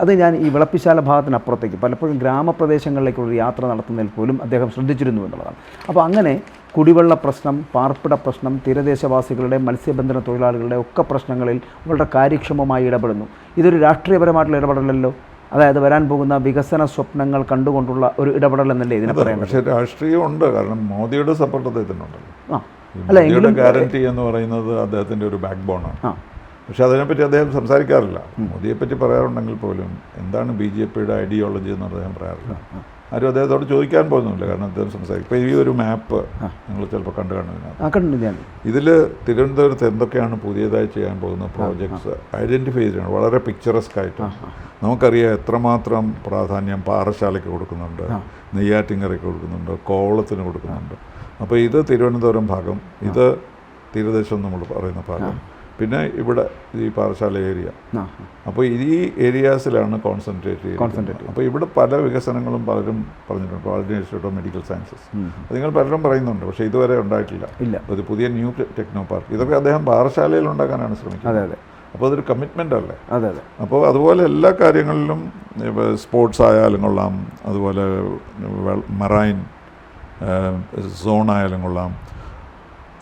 അത് ഞാൻ ഈ വിളപ്പിശാല ഭാഗത്തിനപ്പുറത്തേക്ക് പലപ്പോഴും ഗ്രാമപ്രദേശങ്ങളിലേക്കുള്ള യാത്ര നടത്തുന്നതിൽ പോലും അദ്ദേഹം ശ്രദ്ധിച്ചിരുന്നു എന്നുള്ളതാണ്. അപ്പോൾ അങ്ങനെ കുടിവെള്ള പ്രശ്നം, പാർപ്പിട പ്രശ്നം, തീരദേശവാസികളുടെ മത്സ്യബന്ധന തൊഴിലാളികളുടെ ഒക്കെ പ്രശ്നങ്ങളിൽ വളരെ കാര്യക്ഷമമായി ഇടപെടുന്നു. ഇതൊരു രാഷ്ട്രീയപരമായിട്ടുള്ള ഇടപെടലല്ലോ. അതായത് വരാൻ പോകുന്ന വികസന സ്വപ്നങ്ങൾ കണ്ടുകൊണ്ടുള്ള ഒരു ഇടപെടൽ എന്നല്ലേ ഇതിനെ പറയാം. പക്ഷേ രാഷ്ട്രീയമുണ്ട്, കാരണം മോദിയുടെ സപ്പോർട്ട് അദ്ദേഹത്തിനുണ്ടല്ലോ. മോദിയുടെ ഗ്യാരണ്ടി എന്ന് പറയുന്നത് അദ്ദേഹത്തിൻ്റെ ഒരു ബാക്ക് ബോണാണ്. പക്ഷെ അതിനെപ്പറ്റി അദ്ദേഹം സംസാരിക്കാറില്ല. മോദിയെപ്പറ്റി പറയാറുണ്ടെങ്കിൽ പോലും എന്താണ് BJPയുടെ ഐഡിയോളജി എന്ന് അദ്ദേഹം പറയാറില്ല. ആരും അദ്ദേഹത്തോട് ചോദിക്കാൻ പോകുന്നില്ല, കാരണം അദ്ദേഹം സംസാരിക്കും. ഇപ്പോൾ ഈ ഒരു മാപ്പ് നിങ്ങൾ ചിലപ്പോൾ കണ്ടു. ഇതിൽ തിരുവനന്തപുരത്ത് എന്തൊക്കെയാണ് പുതിയതായി ചെയ്യാൻ പോകുന്ന പ്രോജക്ട്സ് ഐഡൻറ്റിഫൈ ചെയ്തിട്ടുണ്ട്. വളരെ പിക്ചറസ്ക് ആയിട്ട് നമുക്കറിയാം എത്രമാത്രം പ്രാധാന്യം പാറശാലയ്ക്ക് കൊടുക്കുന്നുണ്ട്, നെയ്യാറ്റിൻകരയ്ക്ക് കൊടുക്കുന്നുണ്ട്, കോവളത്തിന് കൊടുക്കുന്നുണ്ട്. അപ്പോൾ ഇത് തിരുവനന്തപുരം ഭാഗം, ഇത് തീരദേശം നമ്മൾ പറയുന്ന ഭാഗം, പിന്നെ ഇവിടെ ഈ പാറശാല ഏരിയ. അപ്പോൾ ഈ ഏരിയാസിലാണ് കോൺസെൻട്രേറ്റ് ചെയ്യുന്നത്. അപ്പോൾ ഇവിടെ പല വികസനങ്ങളും പലരും പറഞ്ഞിട്ടുണ്ട്. Walled institute of medical sciences അത് നിങ്ങൾ പലരും പറയുന്നുണ്ട്, പക്ഷേ ഇതുവരെ ഉണ്ടായിട്ടില്ല. ഒരു പുതിയ ന്യൂ ടെക്നോ പാർക്ക്, ഇതൊക്കെ അദ്ദേഹം പാറശാലയിൽ ഉണ്ടാക്കാനാണ് ശ്രമിക്കുന്നത്. അപ്പോൾ അതൊരു കമ്മിറ്റ്മെൻ്റ് അല്ലേ. അപ്പോൾ അതുപോലെ എല്ലാ കാര്യങ്ങളിലും സ്പോർട്സ് ആയാലും കൊള്ളാം, അതുപോലെ മറൈൻ സോൺ ആയാലും കൊള്ളാം,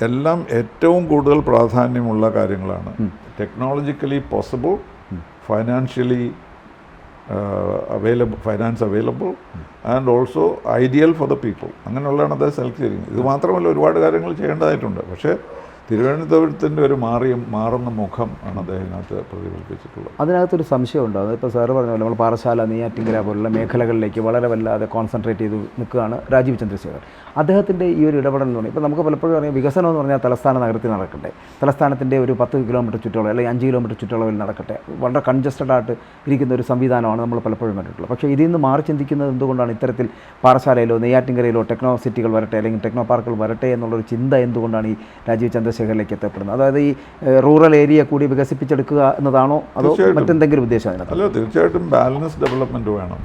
എല്ലാം ഏറ്റവും കൂടുതൽ പ്രാധാന്യമുള്ള കാര്യങ്ങളാണ്. Technologically possible, financially finance available and also ideal for the people. അങ്ങനെയുള്ളതാണ് അദ്ദേഹം സെലക്ട് ചെയ്യുന്നത്. ഇത് മാത്രമല്ല, ഒരുപാട് കാര്യങ്ങൾ ചെയ്യേണ്ടതായിട്ടുണ്ട്. പക്ഷേ തിരുവനന്തപുരത്തിൻ്റെ ഒരു മാറുന്ന മുഖം ആണ് അദ്ദേഹത്തിനകത്ത് പ്രതിഫലിപ്പിച്ചിട്ടുള്ളത്. അതിനകത്തൊരു സംശയമുണ്ട്. അതിപ്പോൾ സാറ് പറഞ്ഞ പോലെ നമ്മൾ പാറശാല, നെയ്യാറ്റിൻകര പോലുള്ള മേഖലകളിലേക്ക് വളരെ വല്ലാതെ കോൺസെൻട്രേറ്റ് ചെയ്ത് നിൽക്കുകയാണ് രാജീവ് ചന്ദ്രശേഖർ. അദ്ദേഹത്തിൻ്റെ ഈ ഒരു ഇടപെടൽ എന്ന് പറഞ്ഞാൽ, ഇപ്പോൾ നമുക്ക് പലപ്പോഴും അറിയാം, വികസനം എന്ന് പറഞ്ഞാൽ തലസ്ഥാന നഗരത്തിൽ നടക്കട്ടെ, തലസ്ഥാനത്തിൻ്റെ ഒരു 10 കിലോമീറ്റർ ചുറ്റളവ് അല്ലെങ്കിൽ 5 കിലോമീറ്റർ ചുറ്റളവിൽ നടക്കട്ടെ, വളരെ കൺജസ്റ്റഡ് ആയിട്ട് ഇരിക്കുന്ന ഒരു സംവിധാനമാണ് നമ്മൾ പലപ്പോഴും കണ്ടിട്ടുള്ളത്. പക്ഷേ ഇതിൽ നിന്ന് മാറി ചിന്തിക്കുന്നത് എന്തുകൊണ്ടാണ് ഇത്തരത്തിൽ പാറശാലയിലോ നെയ്യാറ്റിൻകരയിലോ ടെക്നോ സിറ്റികൾ വരട്ടെ അല്ലെങ്കിൽ ടെക്നോ പാർക്കുകൾ വരട്ടെ എന്നുള്ളൊരു ചിന്ത എന്തുകൊണ്ടാണ് ഈ രാജീവ് ചന്ദ്രശേഖറിലേക്ക് എത്തപ്പെടുന്നത്? അതായത് ഈ റൂറൽ ഏരിയ കൂടി വികസിപ്പിച്ചെടുക്കുക എന്നതാണോ, അതോ മറ്റെന്തെങ്കിലും ഉദ്ദേശം? അല്ല, തീർച്ചയായിട്ടും ബാലൻസ് ഡെവലപ്മെൻറ്റ് വേണം.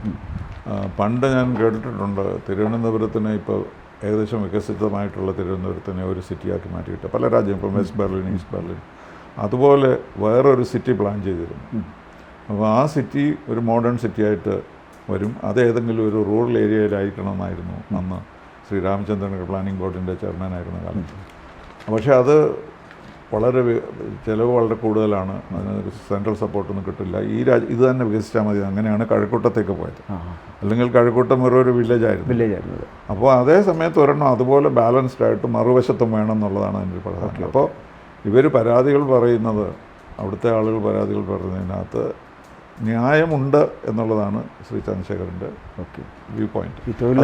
പണ്ട് ഞാൻ കേട്ടിട്ടുണ്ട് തിരുവനന്തപുരത്തിന് ഇപ്പോൾ ഏകദേശം വികസിതമായിട്ടുള്ള തിരുവനന്തപുരത്തിനെ ഒരു സിറ്റിയാക്കി മാറ്റിയിട്ട് പല രാജ്യം, ഇപ്പം വെസ്റ്റ് ബെർലിൻ, ഈസ്റ്റ് ബെർലിൻ, അതുപോലെ വേറൊരു സിറ്റി പ്ലാൻ ചെയ്തിരുന്നു. അപ്പോൾ ആ സിറ്റി ഒരു മോഡേൺ സിറ്റിയായിട്ട് വരും. അത് ഏതെങ്കിലും ഒരു റൂറൽ ഏരിയയിലായിരിക്കണമെന്നായിരുന്നു അന്ന് ശ്രീ രാമചന്ദ്രൻ പ്ലാനിംഗ് ബോർഡിൻ്റെ ചെയർമാനായിരുന്ന കാലത്ത്. പക്ഷേ അത് വളരെ ചിലവ് വളരെ കൂടുതലാണ്, അതിന് സെൻട്രൽ സപ്പോർട്ടൊന്നും കിട്ടില്ല. ഇത് തന്നെ വികസിച്ചാൽ മതി. അങ്ങനെയാണ് കഴക്കൂട്ടത്തേക്ക് പോയത്. അല്ലെങ്കിൽ കഴക്കൂട്ടം ഒരു വില്ലേജായിരുന്നു. അപ്പോൾ അതേ സമയത്ത് ഒരെണ്ണം അതുപോലെ ബാലൻസ്ഡ് ആയിട്ട് മറുവശത്തും വേണം എന്നുള്ളതാണ് അതിൻ്റെ പ്രധാനം. അപ്പോൾ ഇവർ പരാതികൾ പറയുന്നത്, അവിടുത്തെ ആളുകൾ പരാതികൾ പറയുന്നതിനകത്ത് ന്യായമുണ്ട് എന്നുള്ളതാണ് ശ്രീ ചന്ദ്രശേഖരൻ്റെ വ്യൂ പോയിന്റ്.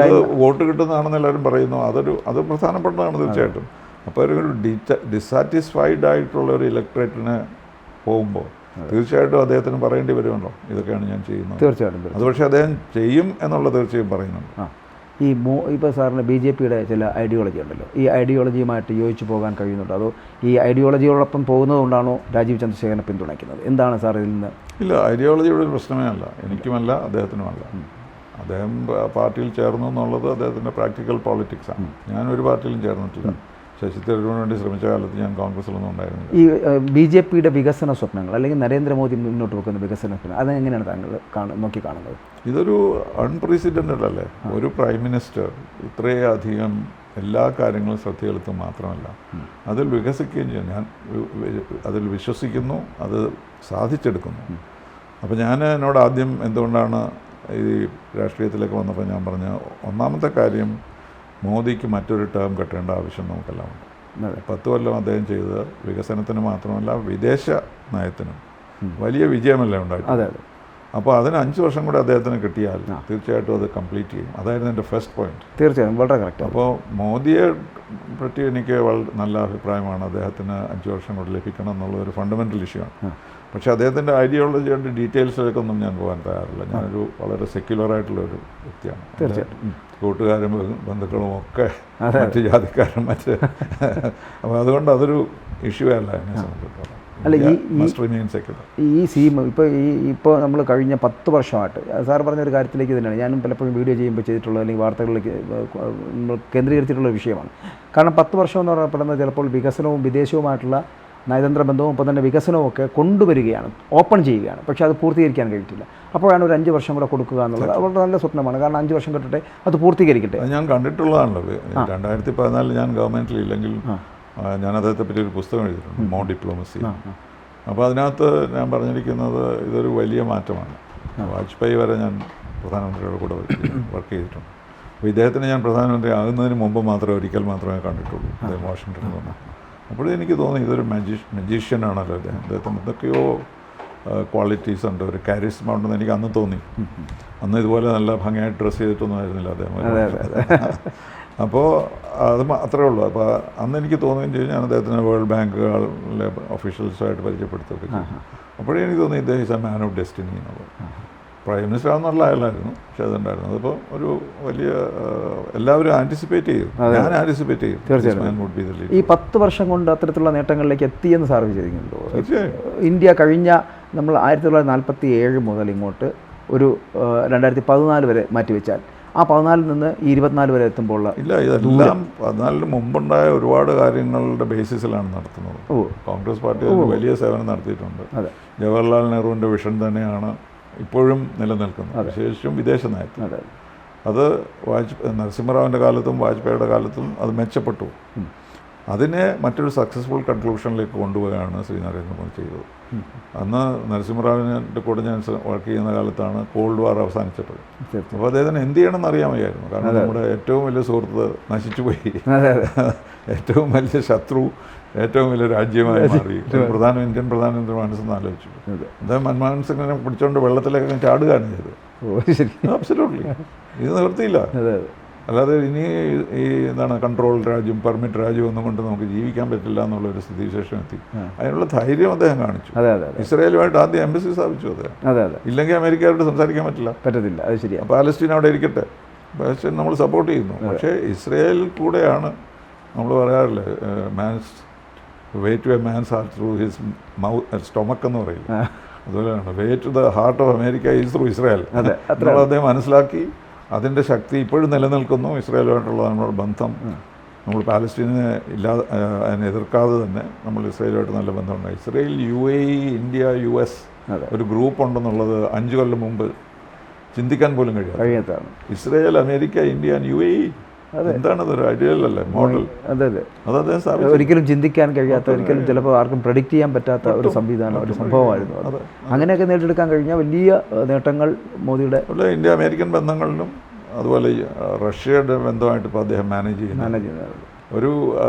അത് വോട്ട് കിട്ടുന്നതാണെന്ന് എല്ലാവരും പറയുന്നു. അത് പ്രധാനപ്പെട്ടതാണ് തീർച്ചയായിട്ടും. അപ്പോൾ ഒരു ഡിസാറ്റിസ്ഫൈഡ് ആയിട്ടുള്ള ഒരു ഇലക്ട്രേറ്റിന് പോകുമ്പോൾ തീർച്ചയായിട്ടും അദ്ദേഹത്തിന് പറയേണ്ടി വരുമല്ലോ, ഇതൊക്കെയാണ് ഞാൻ ചെയ്യുന്നത്. തീർച്ചയായിട്ടും. അത് പക്ഷേ അദ്ദേഹം ചെയ്യും എന്നുള്ളത് തീർച്ചയായും പറയുന്നുണ്ട്. ഇപ്പോൾ സാറിന് BJPയുടെ ചില ഐഡിയോളജി ഉണ്ടല്ലോ, ഈ ഐഡിയോളജിയുമായിട്ട് യോജിച്ച് പോകാൻ കഴിയുന്നുണ്ടോ, അതോ ഈ ഐഡിയോളജിയോടൊപ്പം പോകുന്നതുകൊണ്ടാണോ രാജീവ് ചന്ദ്രശേഖരനെ പിന്തുണയ്ക്കുന്നത്? എന്താണ് സാർ ഇതിൽ നിന്ന്? ഇല്ല, ഐഡിയോളജിയുടെ ഒരു പ്രശ്നമേ അല്ല, എനിക്കുമല്ല അദ്ദേഹത്തിനുമല്ല. അദ്ദേഹം പാർട്ടിയിൽ ചേർന്നു എന്നുള്ളത് അദ്ദേഹത്തിൻ്റെ പ്രാക്ടിക്കൽ പോളിറ്റിക്സാണ്. ഞാനൊരു പാർട്ടിയിലും ചേർന്നിട്ടില്ല. ശശി തരൂരിന് വേണ്ടി ശ്രമിച്ച കാലത്ത് ഞാൻ കോൺഗ്രസിലൊന്നും ഉണ്ടായിരുന്നില്ല. ഈ BJPയുടെ വികസന സ്വപ്നങ്ങൾ അല്ലെങ്കിൽ നരേന്ദ്രമോദി മുന്നോട്ട് വെക്കുന്ന വികസന സ്വപ്നം, അതെങ്ങനെയാണ് താങ്കൾ നോക്കി കാണുന്നത്? ഇതൊരു അൺപ്രസിഡൻറ്റഡ് അല്ലേ? ഒരു പ്രൈം മിനിസ്റ്റർ ഇത്രയധികം എല്ലാ കാര്യങ്ങളും ശ്രദ്ധയെടുത്തും മാത്രമല്ല അതിൽ വികസിക്കുകയും ചെയ്യും. ഞാൻ അതിൽ വിശ്വസിക്കുന്നു, അത് സാധിച്ചെടുക്കുന്നു. അപ്പോൾ എന്നോട് ആദ്യം എന്തുകൊണ്ടാണ് ഈ രാഷ്ട്രീയത്തിലേക്ക് വന്നപ്പോൾ ഞാൻ പറഞ്ഞ ഒന്നാമത്തെ കാര്യം, മോദിക്ക് മറ്റൊരു ടേം കെട്ടേണ്ട ആവശ്യം നമുക്കെല്ലാം ഉണ്ട്. 10 കൊല്ലം അദ്ദേഹം ചെയ്തത് വികസനത്തിന് മാത്രമല്ല വിദേശ നയത്തിനും വലിയ വിജയമല്ലേ ഉണ്ടായിട്ടുള്ളത്. അപ്പോൾ അതിന് 5 വർഷം കൂടെ അദ്ദേഹത്തിന് കിട്ടിയാൽ തീർച്ചയായിട്ടും അത് കംപ്ലീറ്റ് ചെയ്യും. അതായിരുന്നു എൻ്റെ ഫസ്റ്റ് പോയിന്റ്. തീർച്ചയായും വളരെ കറക്റ്റ്. അപ്പോൾ മോദിയെ പറ്റി എനിക്ക് നല്ല അഭിപ്രായമാണ്. അദ്ദേഹത്തിന് 5 വർഷം കൂടെ ലഭിക്കണം എന്നുള്ളൊരു ഫണ്ടമെൻ്റൽ ഇഷ്യൂ ആണ്. പക്ഷേ അദ്ദേഹത്തിൻ്റെ ഐഡിയോളജിയുടെ ഡീറ്റെയിൽസിലേക്കൊന്നും ഞാൻ പോകാൻ തയ്യാറില്ല. ഞാനൊരു വളരെ സെക്യുലറായിട്ടുള്ളൊരു വ്യക്തിയാണ്. തീർച്ചയായിട്ടും. കൂട്ടുകാരും ബന്ധുക്കളും ഒക്കെ മറ്റ് ജാതിക്കാരും അപ്പോൾ അതുകൊണ്ട് അതൊരു ഇഷ്യൂ അല്ല എന്നെ സംബന്ധിച്ചിടത്തോളം. അല്ല, ഇപ്പോൾ നമ്മൾ കഴിഞ്ഞ 10 വർഷമായിട്ട് സാർ പറഞ്ഞൊരു കാര്യത്തിലേക്ക് തന്നെയാണ് ഞാനും പലപ്പോഴും വീഡിയോ ചെയ്യുമ്പോൾ ചെയ്തിട്ടുള്ളത്, അല്ലെങ്കിൽ വാർത്തകളിലേക്ക് നമ്മൾ കേന്ദ്രീകരിച്ചിട്ടുള്ള വിഷയമാണ്. കാരണം 10 വർഷം എന്ന് പറയപ്പെടുന്നത് ചിലപ്പോൾ വികസനവും വിദേശവുമായിട്ടുള്ള നയതന്ത്ര ബന്ധവും ഒപ്പം തന്നെ വികസനവും ഒക്കെ കൊണ്ടുവരികയാണ്, ഓപ്പൺ ചെയ്യുകയാണ്. പക്ഷേ അത് പൂർത്തീകരിക്കാൻ കഴിഞ്ഞിട്ടില്ല. അപ്പോഴാണ് ഒരു 5 വർഷം കൂടെ കൊടുക്കുക എന്നുള്ളത് അവരുടെ നല്ല സ്വപ്നമാണ്. കാരണം 5 വർഷം കിട്ടട്ടെ, അത് പൂർത്തീകരിക്കട്ടെ. ഞാൻ കണ്ടിട്ടുള്ളതാണല്ലോ. 2014 ഞാൻ ഗവൺമെൻറ്റിൽ ഇല്ലെങ്കിൽ ഞാൻ അദ്ദേഹത്തെ പറ്റി ഒരു പുസ്തകം എഴുതിയിട്ടുണ്ട്, മോർ ഡിപ്ലോമസി. അപ്പോൾ അതിനകത്ത് ഞാൻ പറഞ്ഞിരിക്കുന്നത് ഇതൊരു വലിയ മാറ്റമാണ്. വാജ്പേയി വരെ ഞാൻ പ്രധാനമന്ത്രിയുടെ കൂടെ വർക്ക് ചെയ്തിട്ടുണ്ട്. അപ്പോൾ ഇദ്ദേഹത്തിന് ഞാൻ പ്രധാനമന്ത്രി ആകുന്നതിന് മുമ്പ് ഒരിക്കൽ മാത്രമേ കണ്ടിട്ടുള്ളൂ, അദ്ദേഹം വാഷിങ്ടണിൽ വന്നു. അപ്പോഴും എനിക്ക് തോന്നി ഇതൊരു മജീഷ്യനാണല്ലോ അദ്ദേഹത്തിന് എന്തൊക്കെയോ ക്വാളിറ്റീസ് ഉണ്ട്, ഒരു കാരിസ്മ ഉണ്ടെന്ന് എനിക്ക് അന്ന് തോന്നി. അന്ന് ഇതുപോലെ നല്ല ഭംഗിയായിട്ട് ഡ്രസ്സ് ചെയ്തിട്ടൊന്നും ആയിരുന്നില്ല അദ്ദേഹം. അപ്പോൾ അത് അത്രേ ഉള്ളൂ. അപ്പോൾ അന്ന് എനിക്ക് തോന്നുകയും ചെയ്തു. ഞാൻ അദ്ദേഹത്തിന് വേൾഡ് ബാങ്കുകളിലെ ഒഫീഷ്യൽസുമായിട്ട് പരിചയപ്പെടുത്തുകയൊക്കെ ചെയ്തു. അപ്പോഴേ എനിക്ക് തോന്നി ഇദ്ദേഹം is a man of destiny എന്നുള്ളത്. പ്രൈം മിനിസ്റ്റർ ആണെന്നുള്ള അയാളായിരുന്നു, പക്ഷേ അതുണ്ടായിരുന്നു. അതിപ്പോൾ ഒരു വലിയ എല്ലാവരും ആൻറ്റിസിപ്പേറ്റ് ചെയ്തു. ഞാൻ ആൻറ്റിസിപ്പേറ്റ് ചെയ്യും തീർച്ചയായും. ഈ 10 വർഷം കൊണ്ട് അത്തരത്തിലുള്ള നേട്ടങ്ങളിലേക്ക് എത്തിയെന്ന് സാർ വിചാരിക്കുന്നുണ്ടോ? തീർച്ചയായും. ഇന്ത്യ കഴിഞ്ഞ നമ്മൾ 1947 മുതൽ ഇങ്ങോട്ട് ഒരു 2014 വരെ മാറ്റിവെച്ചാൽ ആ 14 നിന്ന് ഈ 24 വരെ എത്തുമ്പോൾ ഇല്ല, ഇതെല്ലാം 14 മുമ്പുണ്ടായ ഒരുപാട് കാര്യങ്ങളുടെ ബേസിസിലാണ് നടത്തുന്നത്. കോൺഗ്രസ് പാർട്ടി വലിയ സേവനം നടത്തിയിട്ടുണ്ട്. ജവഹർലാൽ നെഹ്റുവിൻ്റെ വിഷൻ തന്നെയാണ് ഇപ്പോഴും നിലനിൽക്കുന്നത്, വിശേഷിച്ചും വിദേശ നയത്തിൽ. അത് നരസിംഹറാവിൻ്റെ കാലത്തും വാജ്പേയിയുടെ കാലത്തും അത് മെച്ചപ്പെട്ടു. അതിനെ മറ്റൊരു സക്സസ്ഫുൾ കൺക്ലൂഷനിലേക്ക് കൊണ്ടുപോവുകയാണ് ശ്രീ നരേന്ദ്രമോദി ചെയ്തത്. അന്ന് നരസിംഹറാവിൻ്റെ കൂടെ ഞാൻ വർക്ക് ചെയ്യുന്ന കാലത്താണ് കോൾഡ് വാർ അവസാനിച്ചത്. അപ്പോൾ അദ്ദേഹത്തിന് എന്ത് ചെയ്യണമെന്ന് അറിയാൻ വയ്യായിരുന്നു. കാരണം നമ്മുടെ ഏറ്റവും വലിയ സുഹൃത്ത് നശിച്ചുപോയി, ഏറ്റവും വലിയ ശത്രു ഏറ്റവും വലിയ രാജ്യമായി മാറി. ഇന്ത്യൻ പ്രധാനമന്ത്രി മനസ്സെന്ന് ആലോചിച്ചു. അദ്ദേഹം മൻമോഹൻ സിംഗിനെ പിടിച്ചുകൊണ്ട് വെള്ളത്തിലേക്ക് ചാടുകയാണ് ചെയ്തത്. അബ്സല്യൂട്ട്ലി ഇത് നിവൃത്തിയില്ല. അല്ലാതെ ഇനി ഈ കൺട്രോൾ രാജ്യം, പെർമിറ്റ് രാജ്യം ഒന്നും കൊണ്ട് നമുക്ക് ജീവിക്കാൻ പറ്റില്ല എന്നുള്ളൊരു സ്ഥിതിവിശേഷം എത്തി. അതിനുള്ള ധൈര്യം അദ്ദേഹം കാണിച്ചു. ഇസ്രായേലുമായിട്ട് ആദ്യം എംബസി സ്ഥാപിച്ചു അദ്ദേഹം. ഇല്ലെങ്കിൽ അമേരിക്കയോട് സംസാരിക്കാൻ പറ്റത്തില്ല. അത് ശരിയാണ്. പാലസ്തീൻ അവിടെ ഇരിക്കട്ടെ, പാലസ്തീൻ നമ്മൾ സപ്പോർട്ട് ചെയ്യുന്നു. പക്ഷേ ഇസ്രായേൽ കൂടെയാണ് നമ്മൾ പറയാറില്ലേ, man's way to a man's heart through his stomach എന്ന് പറയും. അതുപോലെയാണ് way to the heart of America is through Israel. അദ്ദേഹം മനസ്സിലാക്കി അതിൻ്റെ ശക്തി ഇപ്പോഴും നിലനിൽക്കുന്നു. ഇസ്രായേലുമായിട്ടുള്ള നമ്മുടെ ബന്ധം, നമ്മൾ പാലസ്തീനെ അതിനെ എതിർക്കാതെ തന്നെ നമ്മൾ ഇസ്രായേലുമായിട്ട് നല്ല ബന്ധമുണ്ടായി. ഇസ്രായേൽ, UAE, ഇന്ത്യ, US ഒരു ഗ്രൂപ്പ് ഉണ്ടെന്നുള്ളത് 5 കൊല്ലം മുമ്പ് ചിന്തിക്കാൻ പോലും കഴിയാത്തതാണ്. ഇസ്രായേൽ, അമേരിക്ക, ഇന്ത്യ, UAE എന്താണതൊരു ഐഡിയലല്ലേ, മോഡൽ. അതെ ഒരിക്കലും ചിന്തിക്കാൻ കഴിയാത്ത, ഒരിക്കലും ചിലപ്പോൾ ആർക്കും പ്രഡിക്റ്റ് ചെയ്യാൻ പറ്റാത്ത ഒരു സംവിധാനം, ഒരു സംഭവമായിരുന്നു അത്. അങ്ങനെയൊക്കെ നേടിയെടുക്കാൻ കഴിഞ്ഞാൽ വലിയ നേട്ടങ്ങൾ മോദിയുടെ ഇന്ത്യ അമേരിക്കൻ ബന്ധങ്ങളിലും അതുപോലെ റഷ്യയുടെ ബന്ധമായിട്ട് ഇപ്പോൾ അദ്ദേഹം മാനേജ് ചെയ്യുന്നത്. ഒരു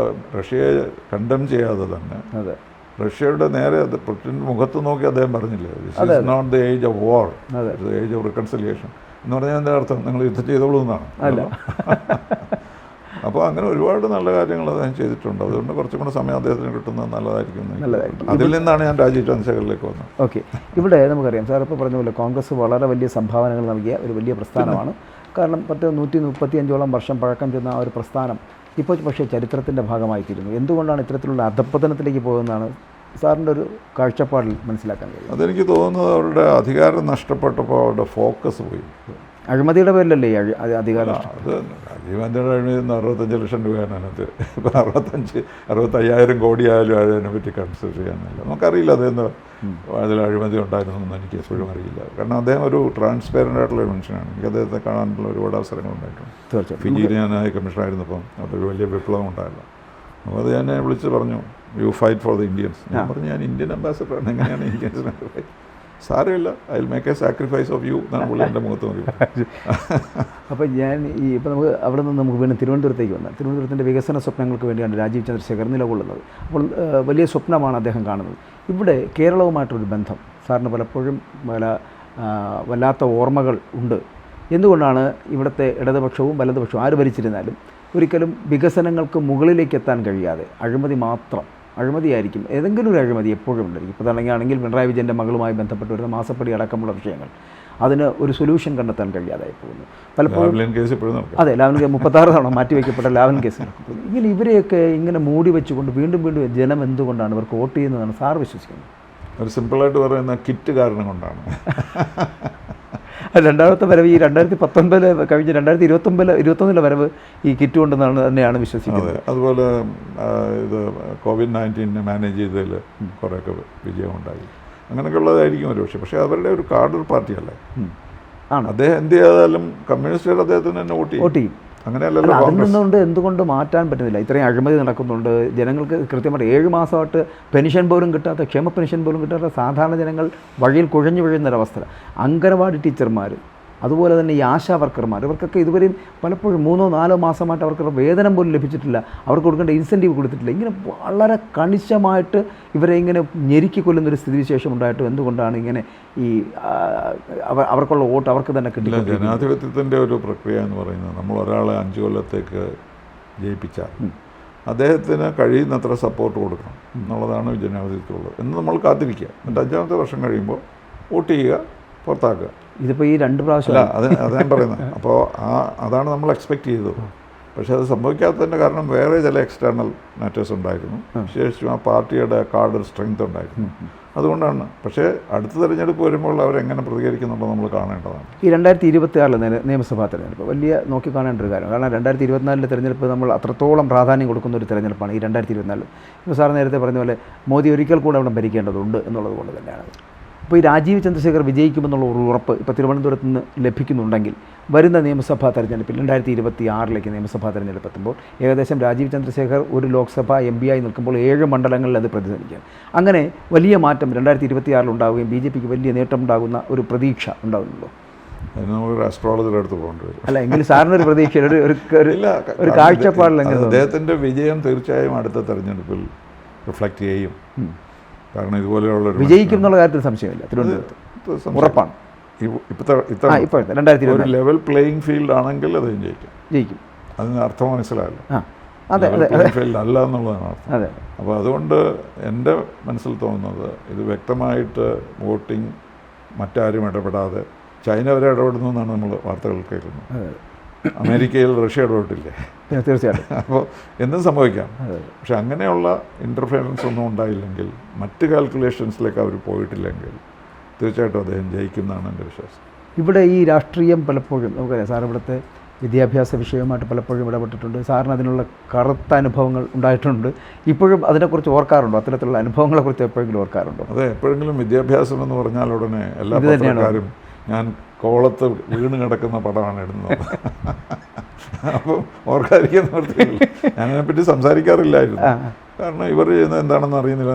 റഷ്യയെ കണ്ടം ചെയ്യാതെ തന്നെ റഷ്യയുടെ നേരെ പുടിൻ്റെ മുഖത്ത് നോക്കി അദ്ദേഹം പറഞ്ഞില്ലേ, this is not the age of war, the age of reconciliation എന്ന് പറഞ്ഞാൽ എന്താ അർത്ഥം, നിങ്ങൾ യുദ്ധം ചെയ്തോളൂ എന്നാണ്. അപ്പോൾ അങ്ങനെ ഒരുപാട് നല്ല കാര്യങ്ങൾ അദ്ദേഹം ചെയ്തിട്ടുണ്ട്. അതുകൊണ്ട് കുറച്ചും കൂടെ സമയം അദ്ദേഹത്തിന് കിട്ടുന്നത് നല്ലതായിരിക്കും. അതിൽ നിന്നാണ് ഞാൻ രാജീവ് ചന്ദ്രശേഖറിലേക്ക് വന്നത്. ഓക്കെ, ഇവിടെ നമുക്കറിയാം സാർ ഇപ്പോൾ പറഞ്ഞ പോലെ കോൺഗ്രസ് വളരെ വലിയ സംഭാവനകൾ നൽകിയ ഒരു വലിയ പ്രസ്ഥാനമാണ്. കാരണം 135 വർഷം പഴക്കം ചെന്ന ആ ഒരു പ്രസ്ഥാനം ഇപ്പോൾ പക്ഷേ ചരിത്രത്തിൻ്റെ ഭാഗമായിത്തീരുന്നു. എന്തുകൊണ്ടാണ് ഇത്തരത്തിലുള്ള അധപ്പതനത്തിലേക്ക് പോകുന്നതാണ് സാറിൻ്റെ ഒരു കാഴ്ചപ്പാടിൽ മനസ്സിലാക്കാൻ കഴിയും? അതെനിക്ക് തോന്നുന്നത് അവരുടെ അധികാരം നഷ്ടപ്പെട്ടപ്പോൾ അവരുടെ ഫോക്കസ് പോയി. അഴിമതിയുടെ പേരിലല്ലേ അധികാരം? അത് രാജീവ് ഗാന്ധിയുടെ അഴിമതി 65 ലക്ഷം രൂപയാണ് അതിനകത്ത്. ഇപ്പോൾ 65,000 കോടി ആയാലും അതിനെപ്പറ്റി കൺസിഡർ ചെയ്യാനല്ല. നമുക്കറിയില്ല അതെന്ന് അതിൽ അഴിമതി ഉണ്ടായിരുന്നെന്ന് എനിക്ക് എപ്പോഴും അറിയില്ല. കാരണം അദ്ദേഹം ഒരു ട്രാൻസ്പെറൻ്റ് ആയിട്ടുള്ള മനുഷ്യനാണ്. എനിക്ക് അദ്ദേഹത്തെ കാണാനുള്ള ഒരുപാട് അവസരങ്ങൾ ഉണ്ടായിട്ടുണ്ട്. തീർച്ചയായും ഫിജിയിൽ ഞാൻ കമ്മീഷണറായിരുന്നപ്പം അതൊരു വലിയ വിപ്ലവം ഉണ്ടായല്ലോ. അപ്പോൾ അത് ഞാൻ വിളിച്ച് പറഞ്ഞു, you fight for the Indians. ഞാൻ പറഞ്ഞു, ഞാൻ ഇന്ത്യൻ അംബാസഡറാണ്, എങ്ങനെയാണ് ഇന്ത്യൻസിനെ ഫൈറ്റ്? സാരമില്ല, I will make a sacrifice of you എന്നാണ് പുള്ളി എൻ്റെ മുഖത്ത് നോക്കി. അപ്പോൾ ഞാൻ ഇപ്പോൾ നമുക്ക് അവിടെ നിന്ന് നമുക്ക് വീണ്ടും തിരുവനന്തപുരത്തേക്ക് വന്നാൽ, തിരുവനന്തപുരത്തിൻ്റെ വികസന സ്വപ്നങ്ങൾക്ക് വേണ്ടിയാണ് രാജീവ് ചന്ദ്രശേഖർ നിലകൊള്ളുന്നത്. അപ്പോൾ വലിയ സ്വപ്നമാണ് അദ്ദേഹം കാണുന്നത്. ഇവിടെ കേരളവുമായിട്ടൊരു ബന്ധം സാറിന് പലപ്പോഴും വല്ലാത്ത ഓർമ്മകൾ ഉണ്ട്. എന്തുകൊണ്ടാണ് ഇവിടുത്തെ ഇടതുപക്ഷവും വലതുപക്ഷവും ആര് ഭരിച്ചിരുന്നാലും ഒരിക്കലും വികസനങ്ങൾക്ക് മുകളിലേക്ക് എത്താൻ കഴിയാതെ അഴിമതിയായിരിക്കും, ഏതെങ്കിലും ഒരു അഴിമതി എപ്പോഴും ഉണ്ടായിരിക്കും. ഇപ്പോൾ ആണെങ്കിൽ പിണറായി വിജയൻ്റെ മകളുമായി ബന്ധപ്പെട്ട് വരുന്ന മാസപ്പടി അടക്കമുള്ള വിഷയങ്ങൾ, അതിന് ഒരു സൊല്യൂഷൻ കണ്ടെത്താൻ കഴിയാതായി പോകുന്നു പലപ്പോഴും. അതെ, ലാവ്ലിൻ കേസ് 36 തവണ മാറ്റിവെക്കപ്പെട്ട ലാവ്ലിൻ കേസ് നടക്കുന്നു. ഇങ്ങനെ ഇവരെയൊക്കെ ഇങ്ങനെ മൂടി വെച്ചുകൊണ്ട് വീണ്ടും ജനം എന്തുകൊണ്ടാണ് ഇവർക്ക് വോട്ട് ചെയ്യുന്നതാണ് സാർ വിശ്വസിക്കുന്നത്? ഒരു സിമ്പിളായിട്ട് പറയുന്ന കിറ്റ് കാരണം കൊണ്ടാണ്. രണ്ടാമത്തെ വരവ് ഈ 2019 കഴിഞ്ഞ് 2021 വരവ് ഈ കിറ്റ് കൊണ്ടെന്നാണ് തന്നെയാണ് വിശ്വസിക്കുന്നത്. അതുപോലെ ഇത് COVID-19 മാനേജ് ചെയ്തതിൽ കുറേയൊക്കെ വിജയമുണ്ടായി. അങ്ങനെയൊക്കെ ഉള്ളതായിരിക്കും ഒരു പക്ഷേ അവരുടെ ഒരു കാഡർ പാർട്ടിയല്ലേ ആണ്. അദ്ദേഹം എന്ത് ചെയ്താലും കമ്മ്യൂണിസ്റ്റുകാർ അദ്ദേഹത്തിന് തന്നെ വോട്ട് ചെയ്യും. അങ്ങനെയല്ലല്ലോ. അതിൽ നിന്നുകൊണ്ട് എന്തുകൊണ്ട് മാറ്റാൻ പറ്റുന്നില്ല? ഇത്രയും അഴിമതി നടക്കുന്നുണ്ട്. ജനങ്ങൾക്ക് കൃത്യമായിട്ട് 7 മാസമായിട്ട് പെൻഷൻ പോലും കിട്ടാത്ത, ക്ഷേമ പെൻഷൻ പോലും കിട്ടാത്ത സാധാരണ ജനങ്ങൾ വഴിയിൽ കുഴഞ്ഞു വീഴുന്നൊരവസ്ഥ. അംഗനവാടി ടീച്ചർമാർ, അതുപോലെ തന്നെ ഈ ആശാ വർക്കർമാർ, ഇവർക്കൊക്കെ ഇതുവരെയും പലപ്പോഴും 3-4 മാസമായിട്ട് അവർക്ക് വേതനം പോലും ലഭിച്ചിട്ടില്ല, അവർക്ക് കൊടുക്കേണ്ട ഇൻസെൻറ്റീവ് കൊടുത്തിട്ടില്ല. ഇങ്ങനെ വളരെ കണിശമായിട്ട് ഇവരെ ഇങ്ങനെ ഞെരുക്കി കൊല്ലുന്നൊരു സ്ഥിതിവിശേഷം ഉണ്ടായിട്ടും എന്തുകൊണ്ടാണ് ഇങ്ങനെ ഈ അവർക്കുള്ള വോട്ട് അവർക്ക് തന്നെ കിട്ടില്ല? ജനാധിപത്യത്തിൻ്റെ ഒരു പ്രക്രിയ എന്ന് പറയുന്നത്, നമ്മൾ ഒരാളെ 5 കൊല്ലത്തേക്ക് ജയിപ്പിച്ചാൽ അദ്ദേഹത്തിന് കഴിയുന്നത്ര സപ്പോർട്ട് കൊടുക്കണം എന്നുള്ളതാണ് ജനാധിപത്യത്തിലുള്ളത്. എന്ന് നമ്മൾ കാത്തിരിക്കുക. എന്നിട്ട് 5ാമത്തെ വർഷം കഴിയുമ്പോൾ വോട്ട് ചെയ്യുക, പുറത്താക്കുക. ഇതിപ്പോൾ ഈ 2 പ്രാവശ്യം അതാണ് പറയുന്നത്. അപ്പോൾ അതാണ് നമ്മൾ എക്സ്പെക്റ്റ് ചെയ്തത്. പക്ഷേ അത് സംഭവിക്കാത്തതിൻ്റെ കാരണം വേറെ ചില എക്സ്റ്റേണൽ മാറ്റേഴ്സ് ഉണ്ടായിരുന്നു. വിശേഷിച്ചും ആ പാർട്ടിയുടെ കാഡർ സ്ട്രെങ്ത് ഉണ്ടായിരുന്നു. അതുകൊണ്ടാണ്. പക്ഷേ അടുത്ത തെരഞ്ഞെടുപ്പ് വരുമ്പോൾ അവരെങ്ങനെ പ്രതികരിക്കുന്നുണ്ടോ നമ്മൾ കാണേണ്ടതാണ്. ഈ 2026 നിയമസഭാ തെരഞ്ഞെടുപ്പ് വലിയ നോക്കിക്കാണേണ്ട ഒരു കാര്യം. കാരണം 2024 തെരഞ്ഞെടുപ്പ് നമ്മൾ അത്രത്തോളം പ്രാധാന്യം കൊടുക്കുന്ന ഒരു തെരഞ്ഞെടുപ്പാണ് ഈ 2024. ഇപ്പോൾ സാർ നേരത്തെ പറഞ്ഞ പോലെ മോദി ഒരിക്കൽ കൂടെ അവിടെ ഭരിക്കേണ്ടതുണ്ട് എന്നുള്ളത് കൊണ്ട് തന്നെയാണ്. അപ്പോൾ ഈ രാജീവ് ചന്ദ്രശേഖർ വിജയിക്കുമെന്നുള്ള ഒരു ഉറപ്പ് ഇപ്പോൾ തിരുവനന്തപുരത്ത് നിന്ന് ലഭിക്കുന്നുണ്ടെങ്കിൽ വരുന്ന നിയമസഭാ തെരഞ്ഞെടുപ്പിൽ 2026 നിയമസഭാ തെരഞ്ഞെടുപ്പ് എത്തുമ്പോൾ ഏകദേശം രാജീവ് ചന്ദ്രശേഖർ ഒരു ലോക്സഭാ MP ആയി നിൽക്കുമ്പോൾ 7 മണ്ഡലങ്ങളിൽ അത് പ്രതിനിധിക്കാം. അങ്ങനെ വലിയ മാറ്റം 2026 ഉണ്ടാവുകയും BJPക്ക് വലിയ നേട്ടം ഉണ്ടാകുന്ന ഒരു പ്രതീക്ഷ ഉണ്ടാകുന്നുണ്ടോ? അതിന് നമുക്കൊരു അസ്ട്രോളജറുടെ അടുത്ത് പോകേണ്ടി വരും. അല്ല, എങ്കിലും സാറിനൊരു പ്രതീക്ഷ, ഒരു കാഴ്ചപ്പാടില്ലെങ്കിൽ അദ്ദേഹത്തിൻ്റെ വിജയം തീർച്ചയായും അടുത്ത തെരഞ്ഞെടുപ്പിൽ റിഫ്ലക്റ്റ് ചെയ്യും. കാരണം ഇതുപോലെയുള്ള വിജയിക്കും എന്നുള്ള കാര്യത്തിൽ സംശയമില്ല. തിരുവനന്തപുരത്ത് ഉറപ്പാണ്. ഇപ്പോഴത്തെ ഒരു ലെവൽ പ്ലേയിങ് ഫീൽഡ് ആണെങ്കിൽ അത് ജയിക്കും. അതിന് അർത്ഥം മനസ്സിലായല്ലോ. ഫീൽഡ് അല്ല എന്നുള്ളതാണ് അർത്ഥം. അപ്പോൾ അതുകൊണ്ട് എൻ്റെ മനസ്സിൽ തോന്നുന്നത് ഇത് വ്യക്തമായിട്ട് വോട്ടിംഗ് മറ്റാരും ഇടപെടാതെ ചൈന വരെ ഇടപെടുന്നു എന്നാണ് നമ്മൾ വാർത്തകൾ കേൾക്കുന്നത്. അമേരിക്കയിൽ റഷ്യ ഇടപെട്ടില്ലേ? തീർച്ചയായിട്ടും. അപ്പോൾ എന്തും സംഭവിക്കാം. പക്ഷെ അങ്ങനെയുള്ള ഇൻ്റർഫിയറൻസ് ഒന്നും ഉണ്ടായില്ലെങ്കിൽ, മറ്റ് കാൽക്കുലേഷൻസിലേക്ക് അവർ പോയിട്ടില്ലെങ്കിൽ തീർച്ചയായിട്ടും അദ്ദേഹം ജയിക്കും എന്നാണ് എൻ്റെ വിശ്വാസം. ഇവിടെ ഈ രാഷ്ട്രീയം പലപ്പോഴും നമുക്കറിയാം, സാർ ഇവിടുത്തെ വിദ്യാഭ്യാസ വിഷയവുമായിട്ട് പലപ്പോഴും ഇടപെട്ടിട്ടുണ്ട്. സാറിന് അതിനുള്ള കറുത്ത അനുഭവങ്ങൾ ഉണ്ടായിട്ടുണ്ട്. ഇപ്പോഴും അതിനെക്കുറിച്ച് ഓർക്കാറുണ്ടോ? അത്തരത്തിലുള്ള അനുഭവങ്ങളെക്കുറിച്ച് എപ്പോഴെങ്കിലും ഓർക്കാറുണ്ടോ? അതെ, എപ്പോഴെങ്കിലും വിദ്യാഭ്യാസം എന്ന് പറഞ്ഞാൽ ഉടനെ എല്ലാ പത്രക്കാരും ഞാൻ കോളത്ത് വീണ് കിടക്കുന്ന പടമാണ് ഇടുന്നത്. അപ്പം ഓർക്കാതിരിക്കാൻ നിർത്തിയില്ല. ഞാനതിനെപ്പറ്റി സംസാരിക്കാറില്ലായിരുന്നു. കാരണം ഇവർ ചെയ്യുന്നത് എന്താണെന്ന് അറിയുന്നില്ല.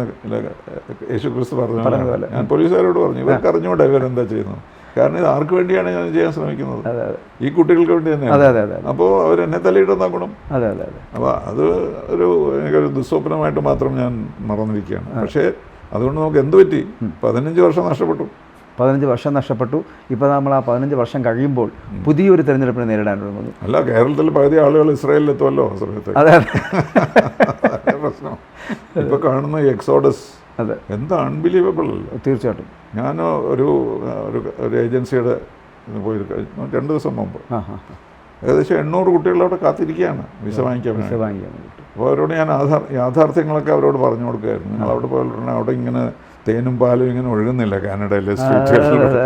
യേശുക്രിസ്തു പറഞ്ഞ ഞാൻ പോലീസുകാരോട് പറഞ്ഞു, ഇവർക്ക് അറിഞ്ഞുകൂടെ ഇവരെന്താ ചെയ്യുന്നത്. കാരണം ഇത് ആർക്ക് വേണ്ടിയാണ് ഞാൻ ചെയ്യാൻ ശ്രമിക്കുന്നത്? ഈ കുട്ടികൾക്ക് വേണ്ടി തന്നെയാണ്. അപ്പോൾ അവരെന്നെ തലയിടുന്ന ഗുണം. അപ്പോൾ അത് എനിക്കൊരു ദുസ്വപ്നമായിട്ട് മാത്രം ഞാൻ മറന്നിരിക്കുകയാണ്. പക്ഷേ അതുകൊണ്ട് നമുക്ക് എന്ത് പറ്റി? 15 വർഷം നഷ്ടപ്പെട്ടു. 15 വർഷം നഷ്ടപ്പെട്ടു. ഇപ്പോൾ നമ്മൾ ആ 15 വർഷം കഴിയുമ്പോൾ പുതിയൊരു തെരഞ്ഞെടുപ്പിനെ നേരിടാൻ തുടങ്ങുന്നു. അല്ല, കേരളത്തിൽ പകുതി ആളുകൾ ഇസ്രായേലിലെത്തുമല്ലോ ആ സമയത്ത്. അതെ, പ്രശ്നം ഇപ്പോൾ കാണുന്ന എക്സോഡസ് എന്താ അൺബിലീവബിൾ അല്ലേ? തീർച്ചയായിട്ടും. ഞാൻ ഒരു ഏജൻസിയുടെ പോയി 2 ദിവസം മുമ്പ് ഏകദേശം 800 കുട്ടികളവിടെ കാത്തിരിക്കുകയാണ് വിസ വാങ്ങിക്കാൻ വേണ്ടി. അപ്പോൾ അവരോട് ഞാൻ യാഥാർത്ഥ്യങ്ങളൊക്കെ അവരോട് പറഞ്ഞു കൊടുക്കുകയായിരുന്നു. നിങ്ങൾ അവിടെ പോയിട്ടുണ്ടെങ്കിൽ അവിടെ ഇങ്ങനെ തേനും പാലും ഇങ്ങനെ ഒഴുകുന്നില്ല കാനഡയിലെ സ്ട്രീറ്റുകളിലൂടെ.